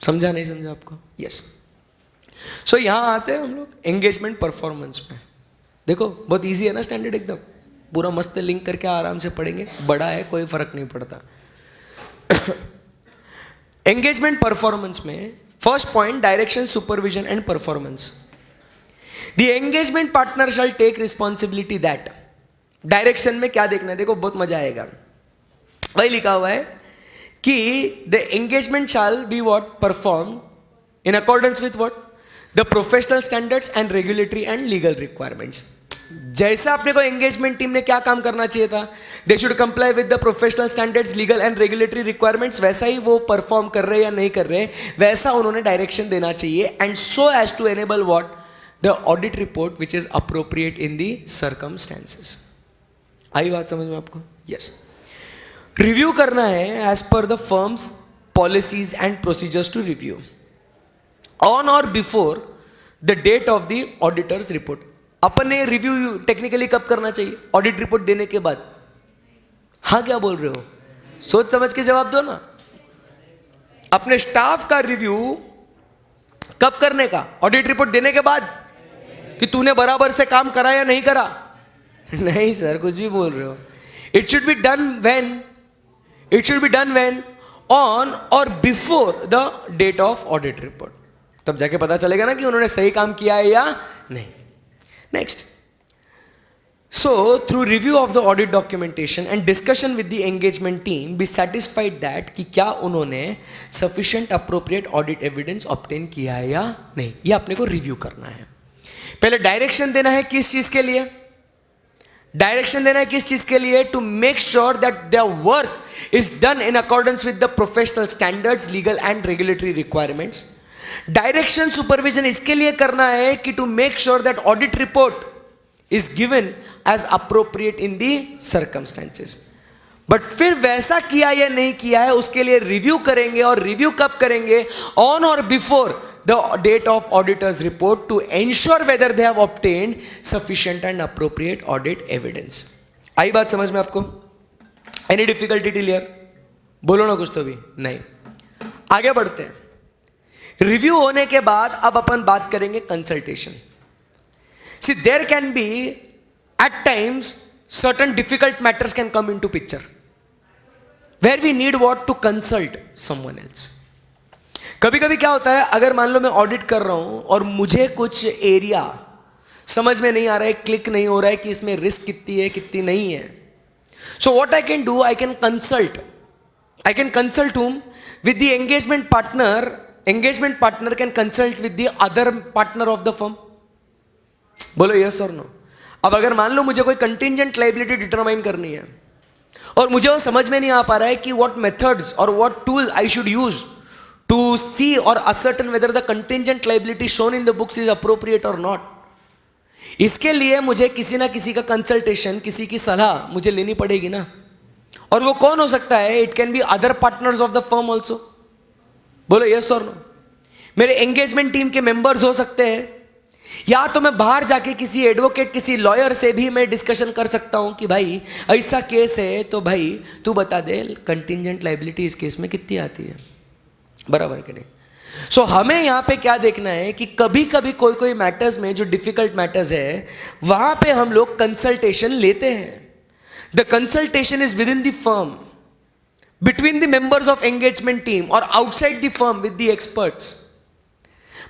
समझा नहीं समझा आपको? यस। सो यहां आते हैं हम लोग एंगेजमेंट परफॉर्मेंस में। देखो बहुत इजी है ना, स्टैंडर्ड एकदम, पूरा मस्त लिंक करके आराम से पढ़ेंगे, बड़ा है कोई फर्क नहीं पड़ता। एंगेजमेंट परफॉर्मेंस में first point, direction, supervision and performance. The engagement partner shall take responsibility that. Direction में क्या देखना है? देखो बहुत मजा आएगा, वही लिखा हुआ है कि the engagement shall be what, perform in accordance with what, the professional standards and regulatory and legal requirements. जैसा अपने को एंगेजमेंट टीम ने क्या काम करना चाहिए था, they should comply with the professional standards, legal and regulatory requirements, वैसा ही वो परफॉर्म कर रहे या नहीं कर रहे, वैसा उन्होंने डायरेक्शन देना चाहिए। And so as to enable what, the audit report which is appropriate in the circumstances. आई बात समझ में आपको? यस। रिव्यू करना है as per the firm's policies and procedures to review on और before the date of the auditor's report. अपन ने रिव्यू टेक्निकली कब करना चाहिए? ऑडिट रिपोर्ट देने के बाद। हाँ क्या बोल रहे हो? सोच समझ के जवाब दो ना। अपने स्टाफ का रिव्यू कब करने का? ऑडिट रिपोर्ट देने के बाद, कि तूने बराबर से काम करा या नहीं करा। नहीं सर, कुछ भी बोल रहे हो। It should be done when, it should be done when, on और before the date of audit report. तब जाके पता चलेगा ना कि उन्होंने सही काम किया है या नहीं। Next, so through review of the audit documentation and discussion with the engagement team B satisfied that कि क्या उन्होंने sufficient appropriate audit evidence obtain किया है या नहीं, ये अपने को रिव्यू करना है। पहले डायरेक्शन देना है किस चीज के लिए? डायरेक्शन देना है किस चीज के लिए? To make sure that there work is done in accordance with the professional standards, legal and regulatory requirements. Direction, supervision इसके लिए करना है कि to make sure that audit report is given as appropriate in the circumstances. But फिर वैसा किया या नहीं किया है उसके लिए रिव्यू करेंगे, और रिव्यू कब करेंगे? ऑन और before the date of auditor's report, to ensure whether they have obtained sufficient and appropriate audit evidence. आई बात समझ में आपको? Any difficulty till here? बोलो ना कुछ तो भी नहीं। आगे बढ़ते हैं। रिव्यू होने के बाद अब अपन बात करेंगे consultation. See there can be at times certain difficult matters can come into picture where we need what to consult someone else. कभी कभी क्या होता है, अगर मान लो मैं ऑडिट कर रहा हूं और मुझे कुछ एरिया समझ में नहीं आ रहा है, क्लिक नहीं हो रहा है कि इसमें रिस्क कितनी है कितनी नहीं है, सो what I can do, I can consult whom? with the engagement partner can consult with the other partner of the firm. बोलो यस और नो। अब अगर मान लो मुझे कोई कंटिंजेंट लायबिलिटी डिटरमाइन करनी है और मुझे वो समझ में नहीं आ पा रहा है कि व्हाट मेथड्स और what tool I should use to see और ascertain whether the contingent liability shown in the books is appropriate और नॉट, इसके लिए मुझे किसी ना किसी का कंसल्टेशन, किसी की सलाह मुझे लेनी पड़ेगी ना। और वो कौन हो सकता है? It can be other partners of the firm also. बोलो यस और नो। मेरे एंगेजमेंट टीम के मेंबर्स हो सकते हैं, या तो मैं बाहर जाके किसी एडवोकेट, किसी लॉयर से भी मैं डिस्कशन कर सकता हूं कि भाई ऐसा केस है तो भाई तू बता दे कंटिंजेंट लायबिलिटी इस केस में कितनी आती है, बराबर कि नहीं। सो हमें यहां पे क्या देखना है कि कभी कभी कोई मैटर्स में जो डिफिकल्ट मैटर्स है वहां पे हम लोग कंसल्टेशन लेते हैं। The consultation is within the firm, between the members of engagement team और outside the firm with the experts.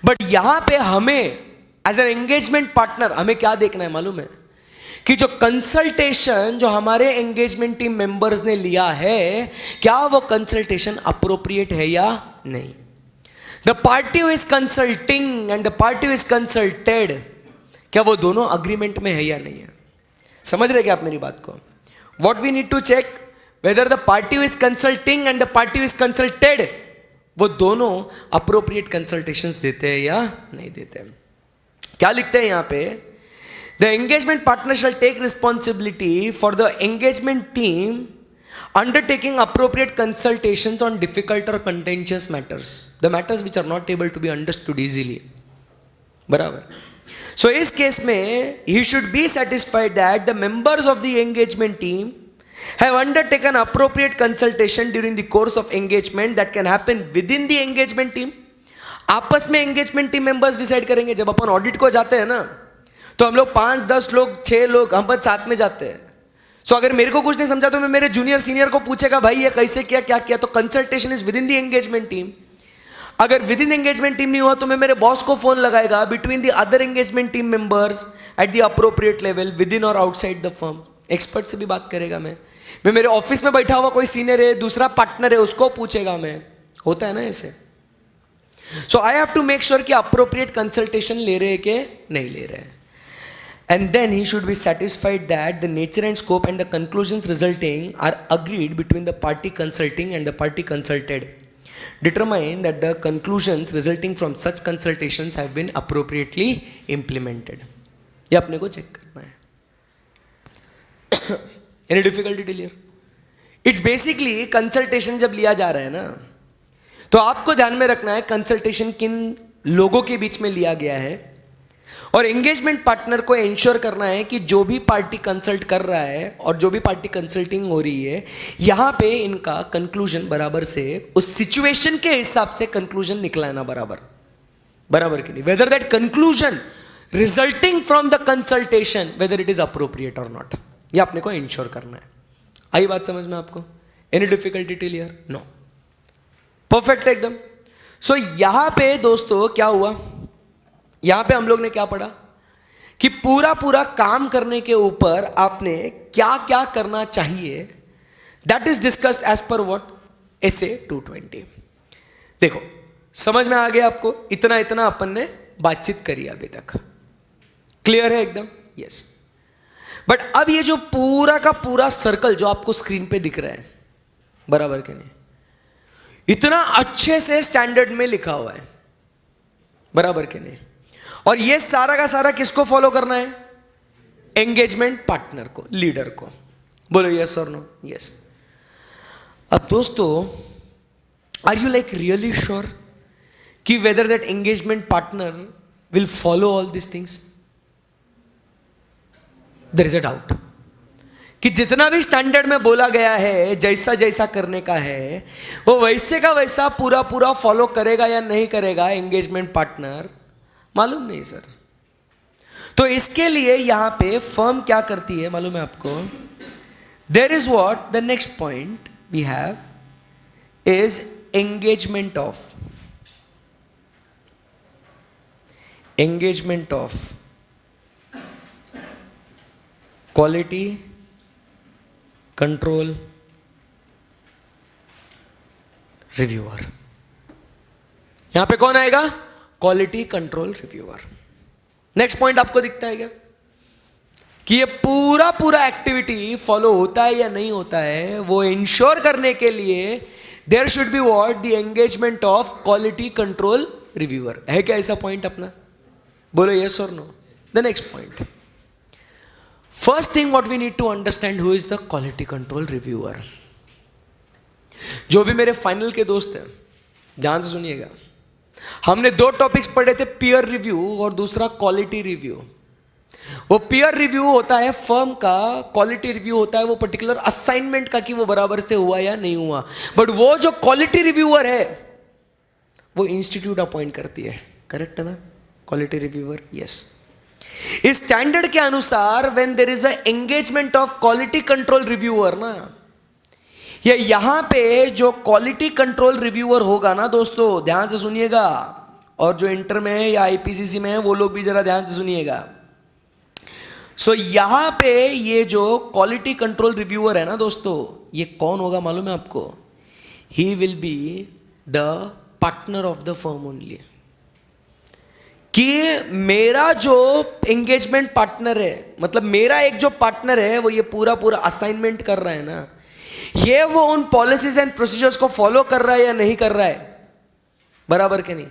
But यहां पे हमें एज एन एंगेजमेंट पार्टनर हमें क्या देखना है मालूम है? कि जो कंसल्टेशन जो हमारे एंगेजमेंट टीम मेंबर्स ने लिया है, क्या वो कंसल्टेशन अप्रोप्रिएट है या नहीं। The party who is consulting and the party who is consulted, क्या वो दोनों अग्रीमेंट में है या नहीं है। समझ रहे क्या आप मेरी बात को? What we need to check whether the party who is consulting and the party who is consulted, वो दोनों अप्रोप्रिएट कंसल्टेशंस देते हैं या नहीं देते हैं। क्या लिखते हैं यहां पे? The engagement partner shall take responsibility for the engagement team undertaking appropriate consultations on difficult और contentious matters, the matters which are not able to be understood easily, बराबर। सो इस केस में he should be satisfied that the members of the engagement team have undertaken appropriate consultation during the course of engagement that can happen within the engagement team. आपस में engagement team members decide करेंगे। जब अपन audit को जाते हैं ना तो हम लोग 5, 10 लोग, 6 लोग हम बस साथ में जाते हैं। सो अगर मेरे को कुछ नहीं समझा तो मैं मेरे जूनियर सीनियर को पूछेगा भाई ये कैसे किया, क्या किया। तो consultation is within the engagement team. अगर विद इन एंगेजमेंट टीम नहीं हुआ तो मैं मेरे बॉस को फोन लगाएगा between the other engagement team members at the appropriate level with in और आउटसाइड द फर्म। एक्सपर्ट से भी बात करेगा मैं मेरे ऑफिस में बैठा हुआ कोई सीनियर है, दूसरा पार्टनर है, उसको पूछेगा मैं। होता है ना ऐसे। So I have to make sure कि अप्रोप्रिएट कंसल्टेशन ले रहे हैं कि नहीं ले रहे हैं। And then he should be satisfied that the nature and scope and the conclusions resulting are agreed between the party consulting and the party consulted. Determine that the conclusions resulting from such consultations have been appropriately implemented. ये अपने को check करना है। Any difficulty till here? It's basically consultation जब लिया जा रहा है ना तो आपको ध्यान में रखना है कंसल्टेशन किन लोगों के बीच में लिया गया है, और एंगेजमेंट पार्टनर को इंश्योर करना है कि जो भी पार्टी कंसल्ट कर रहा है और जो भी पार्टी कंसल्टिंग हो रही है यहां पे इनका कंक्लूजन बराबर से उस सिचुएशन के हिसाब से कंक्लूजन निकलाना बराबर कि नहीं। Whether that conclusion resulting from the consultation weather it is appropriate और नॉट, ये आपने को इंश्योर करना है। आई बात समझ में आपको? Any difficulty till here? No, perfect एकदम। सो यहां पे दोस्तों क्या हुआ, यहां पे हम लोग ने क्या पढ़ा कि पूरा काम करने के ऊपर आपने क्या क्या करना चाहिए, that is discussed as per what SA 220। देखो समझ में आ गया आपको? इतना अपन ने बातचीत करी अभी तक, क्लियर है एकदम? यस। बट अब ये जो पूरा का पूरा सर्कल जो आपको स्क्रीन पे दिख रहा है, बराबर के नहीं, इतना अच्छे से स्टैंडर्ड में लिखा हुआ है, बराबर के नहीं। और ये सारा का सारा किसको फॉलो करना है? एंगेजमेंट पार्टनर को, लीडर को। बोलो यस और नो? यस। अब दोस्तों, are you like really sure कि whether that engagement partner will follow all this things? There is a doubt कि जितना भी स्टैंडर्ड में बोला गया है, जैसा जैसा करने का है, वो वैसे का वैसा पूरा पूरा फॉलो करेगा या नहीं करेगा एंगेजमेंट पार्टनर, मालूम नहीं सर। तो इसके लिए यहां पे फर्म क्या करती है मालूम है आपको? There is what the next point we have is engagement of quality control reviewer. यहां पे कौन आएगा? Quality control reviewer. Next point आपको दिखता है क्या कि ये पूरा पूरा एक्टिविटी फॉलो होता है या नहीं होता है, वो इंश्योर करने के लिए there should be what the engagement of quality control reviewer. है क्या ऐसा पॉइंट अपना? बोलो यस और no. The next point, first thing what we need to understand, who is the quality control reviewer. जो भी मेरे फाइनल के दोस्त हैं ध्यान से सुनिएगा, हमने दो टॉपिक्स पढ़े थे, पीयर रिव्यू और दूसरा क्वालिटी रिव्यू। वो पीयर रिव्यू होता है फर्म का, क्वालिटी रिव्यू होता है वो पर्टिकुलर असाइनमेंट का कि वो बराबर से हुआ या नहीं हुआ। बट वो जो क्वालिटी रिव्यूअर है वो इंस्टीट्यूट अपॉइंट करती है, करेक्ट है ना? Quality reviewer, yes. इस स्टैंडर्ड के अनुसार when there is a engagement of quality control reviewer ना, ये यहां पे जो क्वालिटी कंट्रोल रिव्यूअर होगा ना दोस्तों, ध्यान से सुनिएगा, और जो इंटर में है या आईपीसीसी में है वो लोग भी जरा ध्यान से सुनिएगा। सो यहां पे ये जो क्वालिटी कंट्रोल रिव्यूअर है ना दोस्तों, ये कौन होगा मालूम है आपको? He will be the partner of the firm only. कि मेरा जो एंगेजमेंट पार्टनर है, मतलब मेरा एक जो पार्टनर है वो ये पूरा पूरा असाइनमेंट कर रहा है ना, ये वो उन पॉलिसीज एंड प्रोसीजर्स को फॉलो कर रहा है या नहीं कर रहा है, बराबर के नहीं,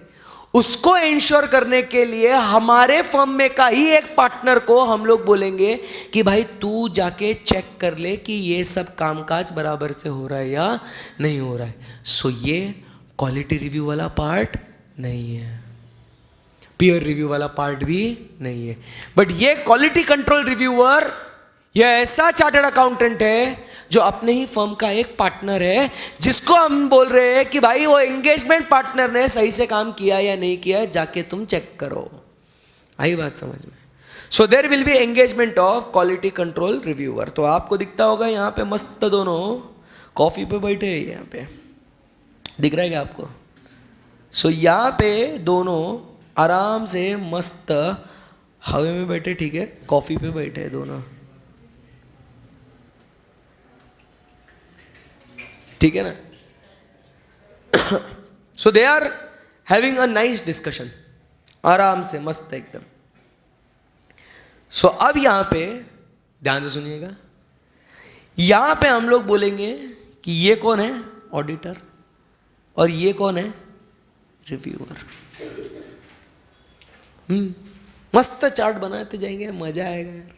उसको इंश्योर करने के लिए हमारे फर्म में का ही एक पार्टनर को हम लोग बोलेंगे कि भाई तू जाके चेक कर ले कि ये सब कामकाज बराबर से हो रहा है या नहीं हो रहा है। सो ये क्वालिटी रिव्यू वाला पार्ट नहीं है, पीयर रिव्यू वाला पार्ट भी नहीं है। बट ये क्वालिटी कंट्रोल रिव्यूअर ये ऐसा चार्टर्ड अकाउंटेंट है जो अपने ही फर्म का एक पार्टनर है, जिसको हम बोल रहे हैं कि भाई वो एंगेजमेंट पार्टनर ने सही से काम किया या नहीं किया, जाके तुम चेक करो। आई बात समझ में? So there will be engagement of quality control reviewer. तो आपको दिखता होगा यहाँ पे मस्त दोनों कॉफी पे बैठे हैं, यहाँ पे दिख रहा है क्या आपको? सो यहाँ पे दोनों आराम से मस्त हवा में बैठे, ठीक है, कॉफी पे बैठे हैं दोनों, ठीक है ना? So they are having a nice discussion, आराम से मस्त एकदम। सो अब यहां पे ध्यान से सुनिएगा, यहां पे हम लोग बोलेंगे कि ये कौन है? ऑडिटर, और ये कौन है? रिव्यूअर। मस्त चार्ट बनाते जाएंगे, मजा आएगा यार,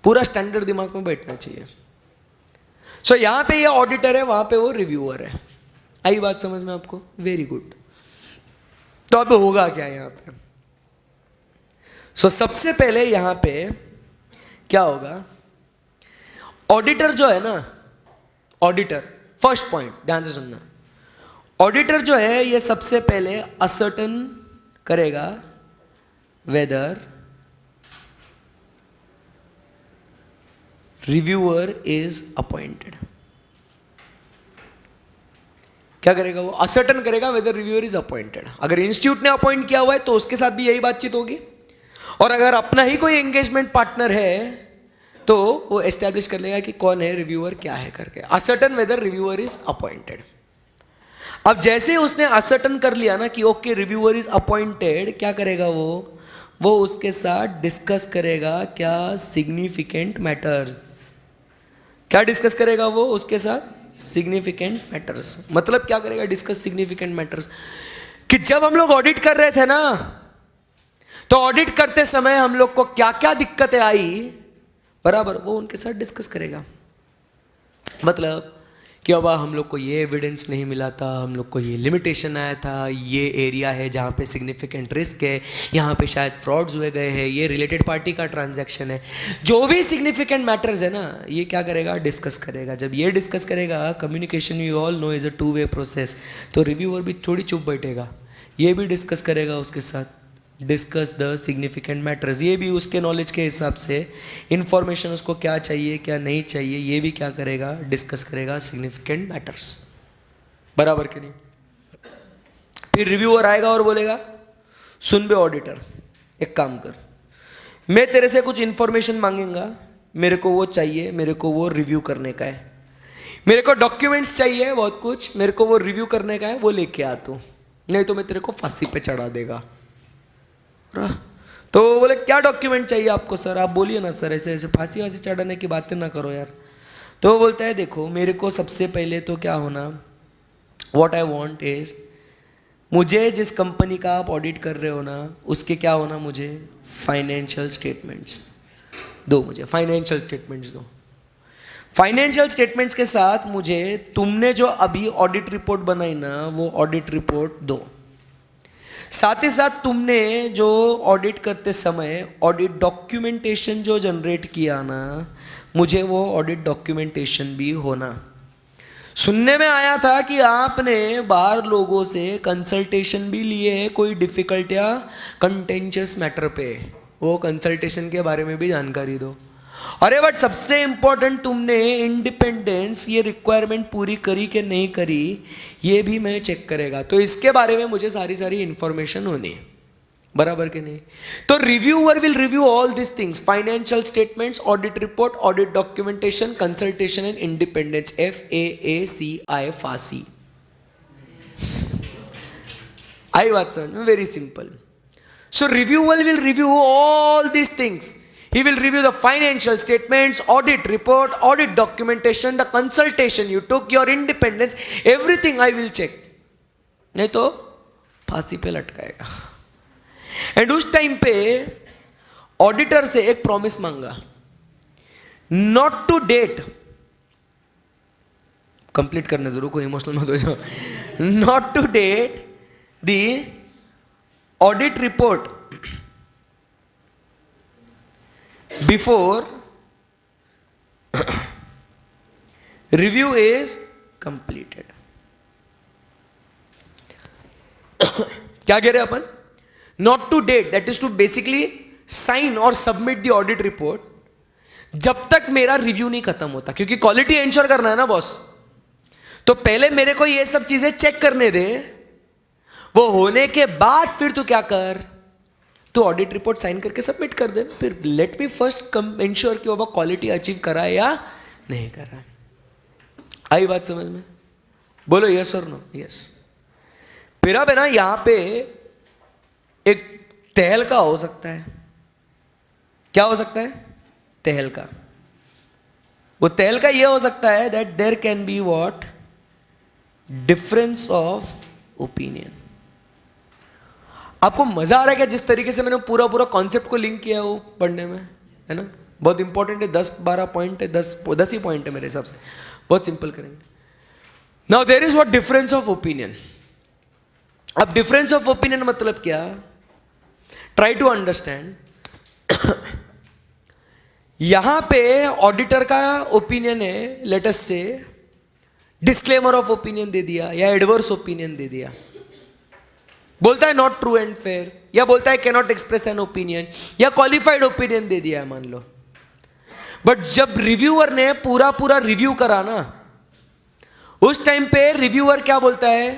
पूरा स्टैंडर्ड दिमाग में बैठना चाहिए। सो यहां पे ये ऑडिटर है, वहां पे वो रिव्यूअर है। आई बात समझ में आपको? Very good. तो अब होगा क्या यहां पे? सो सबसे पहले यहां पे क्या होगा? ऑडिटर जो है ना, ऑडिटर, फर्स्ट पॉइंट ध्यान से सुनना, ऑडिटर जो है ये सबसे पहले असर्टन करेगा वेदर रिव्यूअर इज अपॉइंटेड। क्या करेगा वो? असर्टन करेगा वेदर रिव्यूअर इज अपॉइंटेड। अगर इंस्टीट्यूट ने अपॉइंट किया हुआ है तो उसके साथ भी यही बातचीत होगी, और अगर अपना ही कोई एंगेजमेंट पार्टनर है तो वो एस्टैब्लिश कर लेगा कि कौन है रिव्यूअर, क्या है करके। Ascertain whether reviewer is appointed. अब जैसे उसने असर्टन कर लिया ना कि ओके रिव्यूअर इज अपॉइंटेड, क्या करेगा वो उसके साथ डिस्कस करेगा क्या? Significant matters. क्या डिस्कस करेगा वो उसके साथ? Significant matters. मतलब क्या करेगा डिस्कस सिग्निफिकेंट मैटर्स? कि जब हम लोग ऑडिट कर रहे थे ना, तो ऑडिट करते समय हम लोग को क्या क्या दिक्कतें आई, बराबर वो उनके साथ डिस्कस करेगा। मतलब कि अब हम लोग को ये एविडेंस नहीं मिला था, हम लोग को ये लिमिटेशन आया था, ये एरिया है जहाँ पे सिग्निफिकेंट रिस्क है, यहाँ पे शायद फ्रॉड्स हुए गए हैं, ये रिलेटेड पार्टी का ट्रांजैक्शन है, जो भी सिग्निफिकेंट मैटर्स है ना, ये क्या करेगा, डिस्कस करेगा। जब ये डिस्कस करेगा, communication you all know is a two way process, तो रिव्यूअर भी थोड़ी चुप बैठेगा, ये भी डिस्कस करेगा उसके साथ, डिस्कस द सिग्निफिकेंट मैटर्स, ये भी उसके नॉलेज के हिसाब से इंफॉर्मेशन उसको क्या चाहिए क्या नहीं चाहिए, ये भी क्या करेगा, डिस्कस करेगा सिग्निफिकेंट मैटर्स, बराबर कि नहीं। फिर रिव्यूअर आएगा और बोलेगा, सुन बे ऑडिटर, एक काम कर, मैं तेरे से कुछ इंफॉर्मेशन मांगूंगा, मेरे को वो चाहिए, मेरे को वो रिव्यू करने का है, मेरे को डॉक्यूमेंट्स चाहिए बहुत कुछ, मेरे को वो रिव्यू करने का है, वो लेके आ तू, नहीं तो मैं तेरे को फांसी पे चढ़ा देगा। तो बोले क्या डॉक्यूमेंट चाहिए आपको सर, आप बोलिए ना सर, ऐसे ऐसे फांसी वासी चढ़ाने की बातें ना करो यार। तो वो बोलता है देखो, मेरे को सबसे पहले तो क्या होना, व्हाट आई वांट इज, मुझे जिस कंपनी का आप ऑडिट कर रहे हो ना, उसके क्या होना, मुझे फाइनेंशियल स्टेटमेंट्स दो, मुझे फाइनेंशियल स्टेटमेंट्स दो। फाइनेंशियल स्टेटमेंट्स के साथ मुझे तुमने जो अभी ऑडिट रिपोर्ट बनाई ना, वो ऑडिट रिपोर्ट दो। साथ ही साथ तुमने जो ऑडिट करते समय ऑडिट डॉक्यूमेंटेशन जो जनरेट किया ना, मुझे वो ऑडिट डॉक्यूमेंटेशन भी होना। सुनने में आया था कि आपने बाहर लोगों से कंसल्टेशन भी लिए है कोई डिफिकल्ट या कंटेंशियस मैटर पे, वो कंसल्टेशन के बारे में भी जानकारी दो। अरे बट सबसे इंपॉर्टेंट, तुमने इंडिपेंडेंस ये रिक्वायरमेंट पूरी करी कि नहीं करी, ये भी मैं चेक करेगा, तो इसके बारे में मुझे सारी इंफॉर्मेशन होनी, बराबर के नहीं। तो reviewer will review all this things, financial statements, audit report, audit documentation, consultation and independence, FAACI, फासी। आई बात समझ में, very simple. So reviewer will review all this things. He will review the financial statements, audit report, audit documentation, the consultation you took, your independence, everything I will check. नहीं तो फांसी पे लटकाएगा। And उस time पे auditor से एक promise मांगा, not to date, complete करने दो, रुको इमोशनल मत हो जाओ, not to date the audit report before review is completed. क्या कह रहे हैं अपन, not to date, that is to basically sign or submit the audit report जब तक मेरा रिव्यू नहीं खत्म होता, क्योंकि क्वालिटी एंश्योर करना है ना बॉस, तो पहले मेरे को ये सब चीजें चेक करने दे, वो होने के बाद फिर तू क्या कर, तो ऑडिट रिपोर्ट साइन करके सबमिट कर दे, फिर let me first come ensure कि वो क्वालिटी अचीव करा है या नहीं करा है। आई बात समझ में, बोलो यस और नो, यस। फिर अब है ना, यहां पे एक तहलका हो सकता है, क्या हो सकता है, तहलका। वो तहलका ये हो सकता है that there can be what, difference of opinion. आपको मजा आ रहा है क्या जिस तरीके से मैंने पूरा कॉन्सेप्ट को लिंक किया है वो पढ़ने में, है ना, बहुत इंपॉर्टेंट है, 10-12 पॉइंट है, 10 ही पॉइंट है मेरे हिसाब से, बहुत सिंपल करेंगे। Now there is what difference of opinion. अब डिफरेंस ऑफ ओपिनियन मतलब क्या, ट्राई टू अंडरस्टैंड। यहां पे ऑडिटर का ओपिनियन है, लेट अस से डिस्क्लेमर ऑफ ओपिनियन दे दिया या एडवर्स ओपिनियन दे दिया, बोलता है नॉट ट्रू एंड फेयर, या बोलता है कैनॉट एक्सप्रेस एन ओपिनियन, या क्वालिफाइड ओपिनियन दे दिया है मान लो। बट जब रिव्यूअर ने पूरा रिव्यू करा ना, उस टाइम पे रिव्यूअर क्या बोलता है,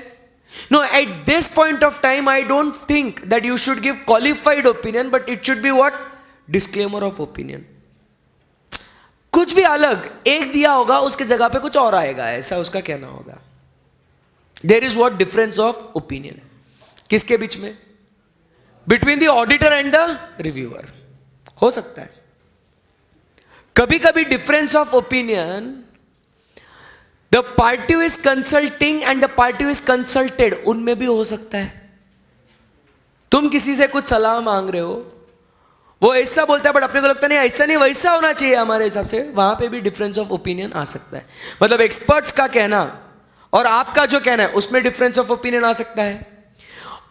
no at this point of time I don't think that you should give qualified opinion, but it should be what, disclaimer of opinion. कुछ भी अलग एक दिया होगा, उसके जगह पे कुछ और आएगा, ऐसा उसका कहना होगा। There is what, difference of opinion. किसके बीच में, between the auditor and the reviewer हो सकता है। कभी कभी difference of opinion, the party is consulting and the party is consulted, उनमें भी हो सकता है। तुम किसी से कुछ सलाह मांग रहे हो, वो ऐसा बोलता है बट अपने को लगता नहीं ऐसा नहीं वैसा होना चाहिए हमारे हिसाब से, वहां पे भी डिफरेंस ऑफ ओपिनियन आ सकता है। मतलब एक्सपर्ट्स का कहना और आपका जो कहना है उसमें डिफरेंस ऑफ ओपिनियन आ सकता है,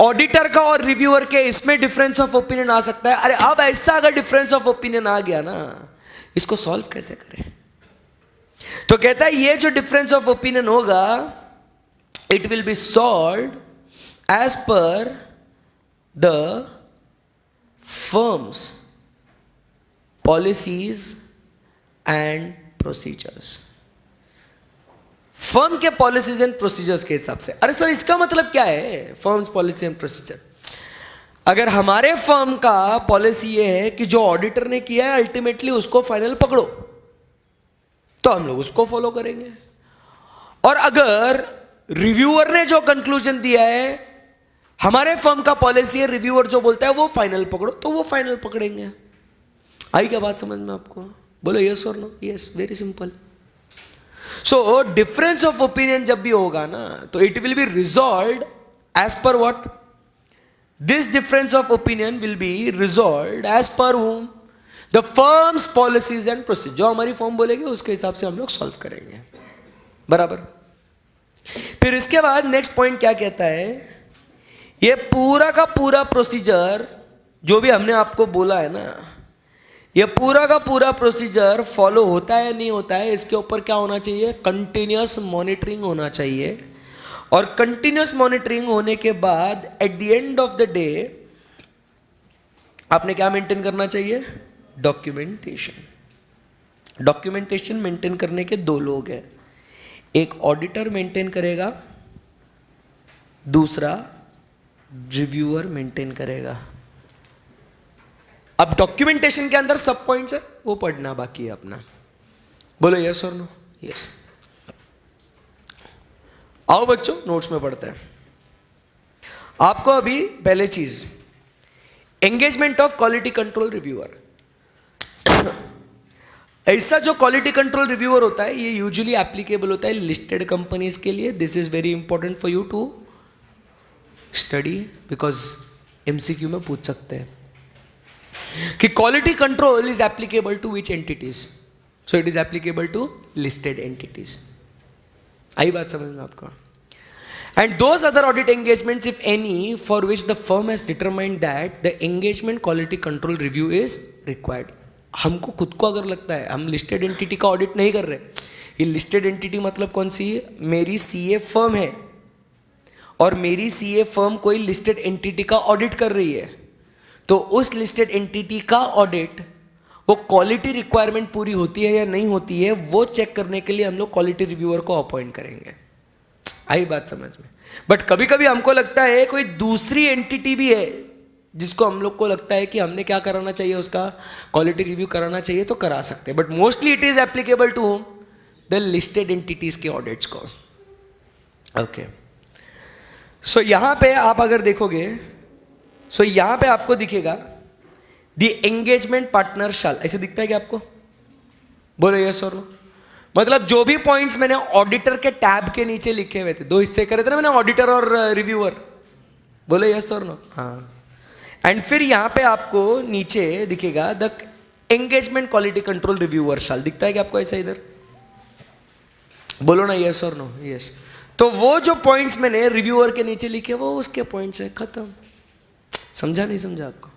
ऑडिटर का और रिव्यूअर के इसमें डिफरेंस ऑफ ओपिनियन आ सकता है। अरे अब ऐसा अगर डिफरेंस ऑफ ओपिनियन आ गया ना, इसको सॉल्व कैसे करें? तो कहता है ये जो डिफरेंस ऑफ ओपिनियन होगा it will be solved as per the firm's policies and procedures. Firm के पॉलिसीज एंड प्रोसीजर्स के हिसाब से। अरे सर इसका मतलब क्या है फर्म्स पॉलिसी एंड प्रोसीजर? अगर हमारे फर्म का पॉलिसी ये है कि जो ऑडिटर ने किया है अल्टीमेटली उसको फाइनल पकड़ो, तो हम लोग उसको फॉलो करेंगे। और अगर रिव्यूअर ने जो कंक्लूजन दिया है, हमारे फर्म का पॉलिसी है, रिव्यूअर जो बोलता है वो फाइनल पकड़ो, तो वो फाइनल पकड़ेंगे। आई क्या बात समझ में आपको? बोलो यस और no? Yes, very simple. So difference of opinion जब भी होगा ना, तो it will be resolved as per what? This difference of opinion will be resolved as per whom? The firm's policies and procedure. जो हमारी firm बोलेगी उसके हिसाब से हम लोग सॉल्व करेंगे, बराबर। फिर इसके बाद नेक्स्ट पॉइंट क्या कहता है? ये पूरा का पूरा प्रोसीजर जो भी हमने आपको बोला है ना, ये पूरा का पूरा प्रोसीजर फॉलो होता है नहीं होता है, इसके ऊपर क्या होना चाहिए? कंटिन्यूअस मॉनिटरिंग होना चाहिए। और कंटिन्यूअस मॉनिटरिंग होने के बाद at the end of the day आपने क्या मेंटेन करना चाहिए? डॉक्यूमेंटेशन। डॉक्यूमेंटेशन मेंटेन करने के दो लोग हैं, एक ऑडिटर मेंटेन करेगा, दूसरा रिव्यूअर मेंटेन करेगा। अब डॉक्यूमेंटेशन के अंदर सब पॉइंट्स है, वो पढ़ना बाकी है अपना। बोलो यस और नो? यस। आओ बच्चों नोट्स में पढ़ते हैं। आपको अभी पहले चीज engagement of quality control reviewer. ऐसा जो क्वालिटी कंट्रोल रिव्यूअर होता है ये यूजुअली एप्लीकेबल होता है लिस्टेड कंपनीज के लिए। This is very important for you to study because MCQ में पूछ सकते हैं कि quality control is applicable to which entities. So it is applicable to listed entities. आई बात समझ में आपको? And those other audit engagements if any for which the firm has determined that the engagement quality control review is required. हमको खुद को अगर लगता है हम लिस्टेड एंटिटी का ऑडिट नहीं कर रहे, ये लिस्टेड एंटिटी मतलब कौन सी है? मेरी सीए फर्म है और मेरी सीए फर्म कोई लिस्टेड एंटिटी का ऑडिट कर रही है, तो उस लिस्टेड एंटिटी का ऑडिट वो क्वालिटी रिक्वायरमेंट पूरी होती है या नहीं होती है, वो चेक करने के लिए हम लोग क्वालिटी रिव्यूअर को अपॉइंट करेंगे। आई बात समझ में? बट कभी कभी हमको लगता है कोई दूसरी एंटिटी भी है जिसको हम लोग को लगता है कि हमने क्या कराना चाहिए, उसका क्वालिटी रिव्यू कराना चाहिए, तो करा सकते हैं। But mostly it is applicable to the listed entities के ऑडिट्स को। ओके, सो यहां पे आप अगर देखोगे, सो यहां पे आपको दिखेगा द एंगेजमेंट पार्टनर शाल, ऐसे दिखता है क्या आपको? बोलो यस और नो? मतलब जो भी पॉइंट्स मैंने ऑडिटर के टैब के नीचे लिखे हुए थे, दो हिस्से करे थे ना मैंने, ऑडिटर और रिव्यूअर। बोलो यस और नो? हाँ। एंड फिर यहां पे आपको नीचे दिखेगा the engagement quality control reviewer shall, दिखता है क्या आपको ऐसा इधर? बोलो ना यस और नो? यस। तो वो जो पॉइंट्स मैंने रिव्यूअर के नीचे लिखे वो उसके पॉइंट्स है, खत्म। समझा नहीं समझा आपको?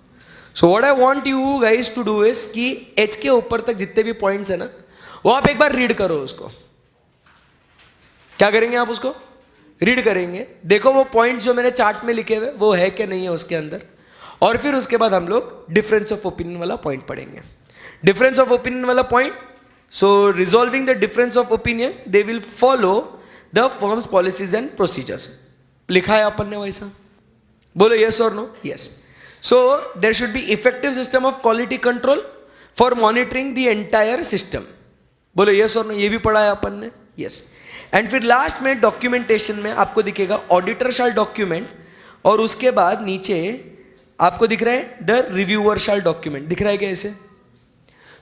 So what I want you guys to do is कि एच के ऊपर तक जितने भी पॉइंट्स है ना, वो आप एक बार रीड करो उसको। क्या करेंगे आप? उसको रीड करेंगे, देखो वो पॉइंट्स जो मैंने चार्ट में लिखे हुए वो है कि नहीं है उसके अंदर, और फिर उसके बाद हम लोग डिफरेंस ऑफ ओपिनियन वाला पॉइंट पढ़ेंगे। डिफरेंस ऑफ ओपिनियन वाला point, so resolving the difference of opinion they will follow the firm's policies and procedures. लिखा है अपन ने वैसा? बोलो यस और no? Yes. So there should be effective system of quality control for monitoring the entire system. बोलो yes और no? ये भी पढ़ा है अपन ने? यस। एंड फिर लास्ट में डॉक्यूमेंटेशन में आपको दिखेगा ऑडिटर शाल डॉक्यूमेंट, और उसके बाद नीचे आपको दिख रहा है द रिव्यूअर शाल डॉक्यूमेंट। दिख रहा है क्या ऐसे?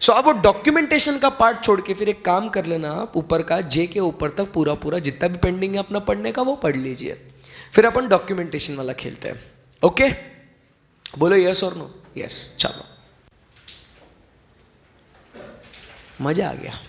सो अब वो डॉक्यूमेंटेशन का पार्ट छोड़ के फिर एक काम कर लेना, आप ऊपर का जे के ऊपर तक पूरा पूरा जितना भी पेंडिंग है अपना पढ़ने का वो पढ़ लीजिए, फिर अपन डॉक्यूमेंटेशन वाला खेलते हैं। ओके, बोलो यस और नो? यस। चलो मजा आ गया।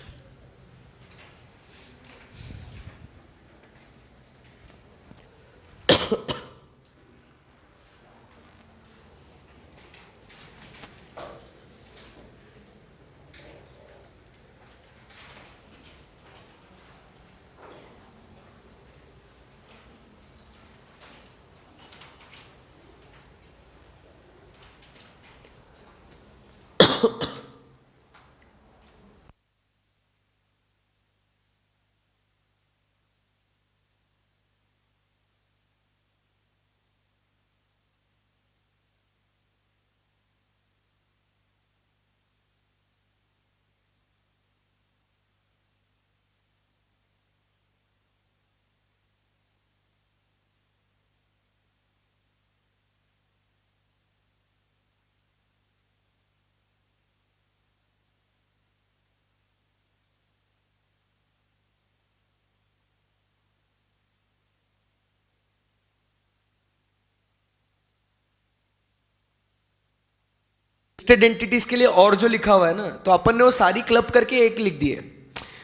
लिस्टेड एंटिटीज के लिए और जो लिखा हुआ है ना, तो अपन ने वो सारी क्लब करके एक लिख दिए।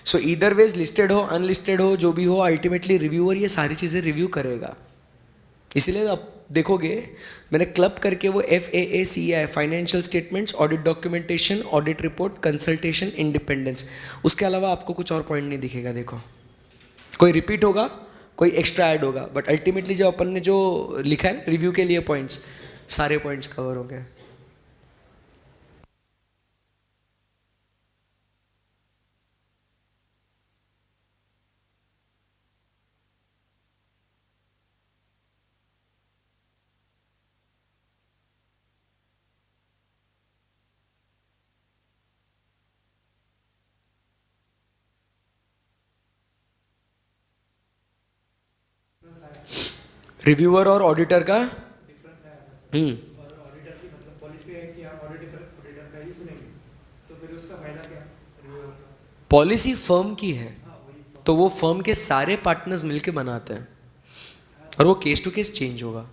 सो इधर वेज लिस्टेड हो अनलिस्टेड हो जो भी हो, अल्टीमेटली रिव्यूअर ये सारी चीज़ें रिव्यू करेगा। इसीलिए आप देखोगे मैंने क्लब करके वो FAACI, financial statements, audit documentation, audit report, consultation, independence. उसके अलावा आपको कुछ और पॉइंट नहीं दिखेगा। देखो कोई रिपीट होगा, कोई एक्स्ट्रा ऐड होगा, बट अल्टीमेटली जो अपन ने जो लिखा है ना रिव्यू के लिए पॉइंट्स, सारे पॉइंट्स कवर हो गए। रिव्यूअर और ऑडिटर का पॉलिसी फर्म की है, तो वो फर्म के सारे पार्टनर्स मिलके बनाते हैं और वो केस टू केस चेंज होगा।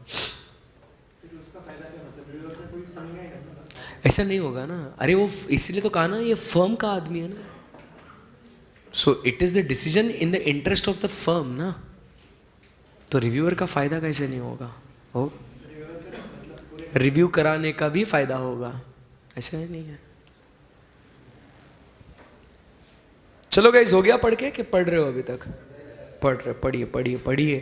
ऐसा नहीं होगा ना, अरे वो इसलिए तो कहा ना ये फर्म का आदमी है ना, सो it is the decision in the interest of the firm ना, तो रिव्यूअर का फायदा कैसे नहीं होगा? होगा, रिव्यू कराने का भी फायदा होगा, ऐसा ही नहीं है। चलो गाइस, हो गया पढ़ के कि पढ़ रहे हो अभी तक? पढ़ रहे, पढ़िए पढ़िए पढ़िए।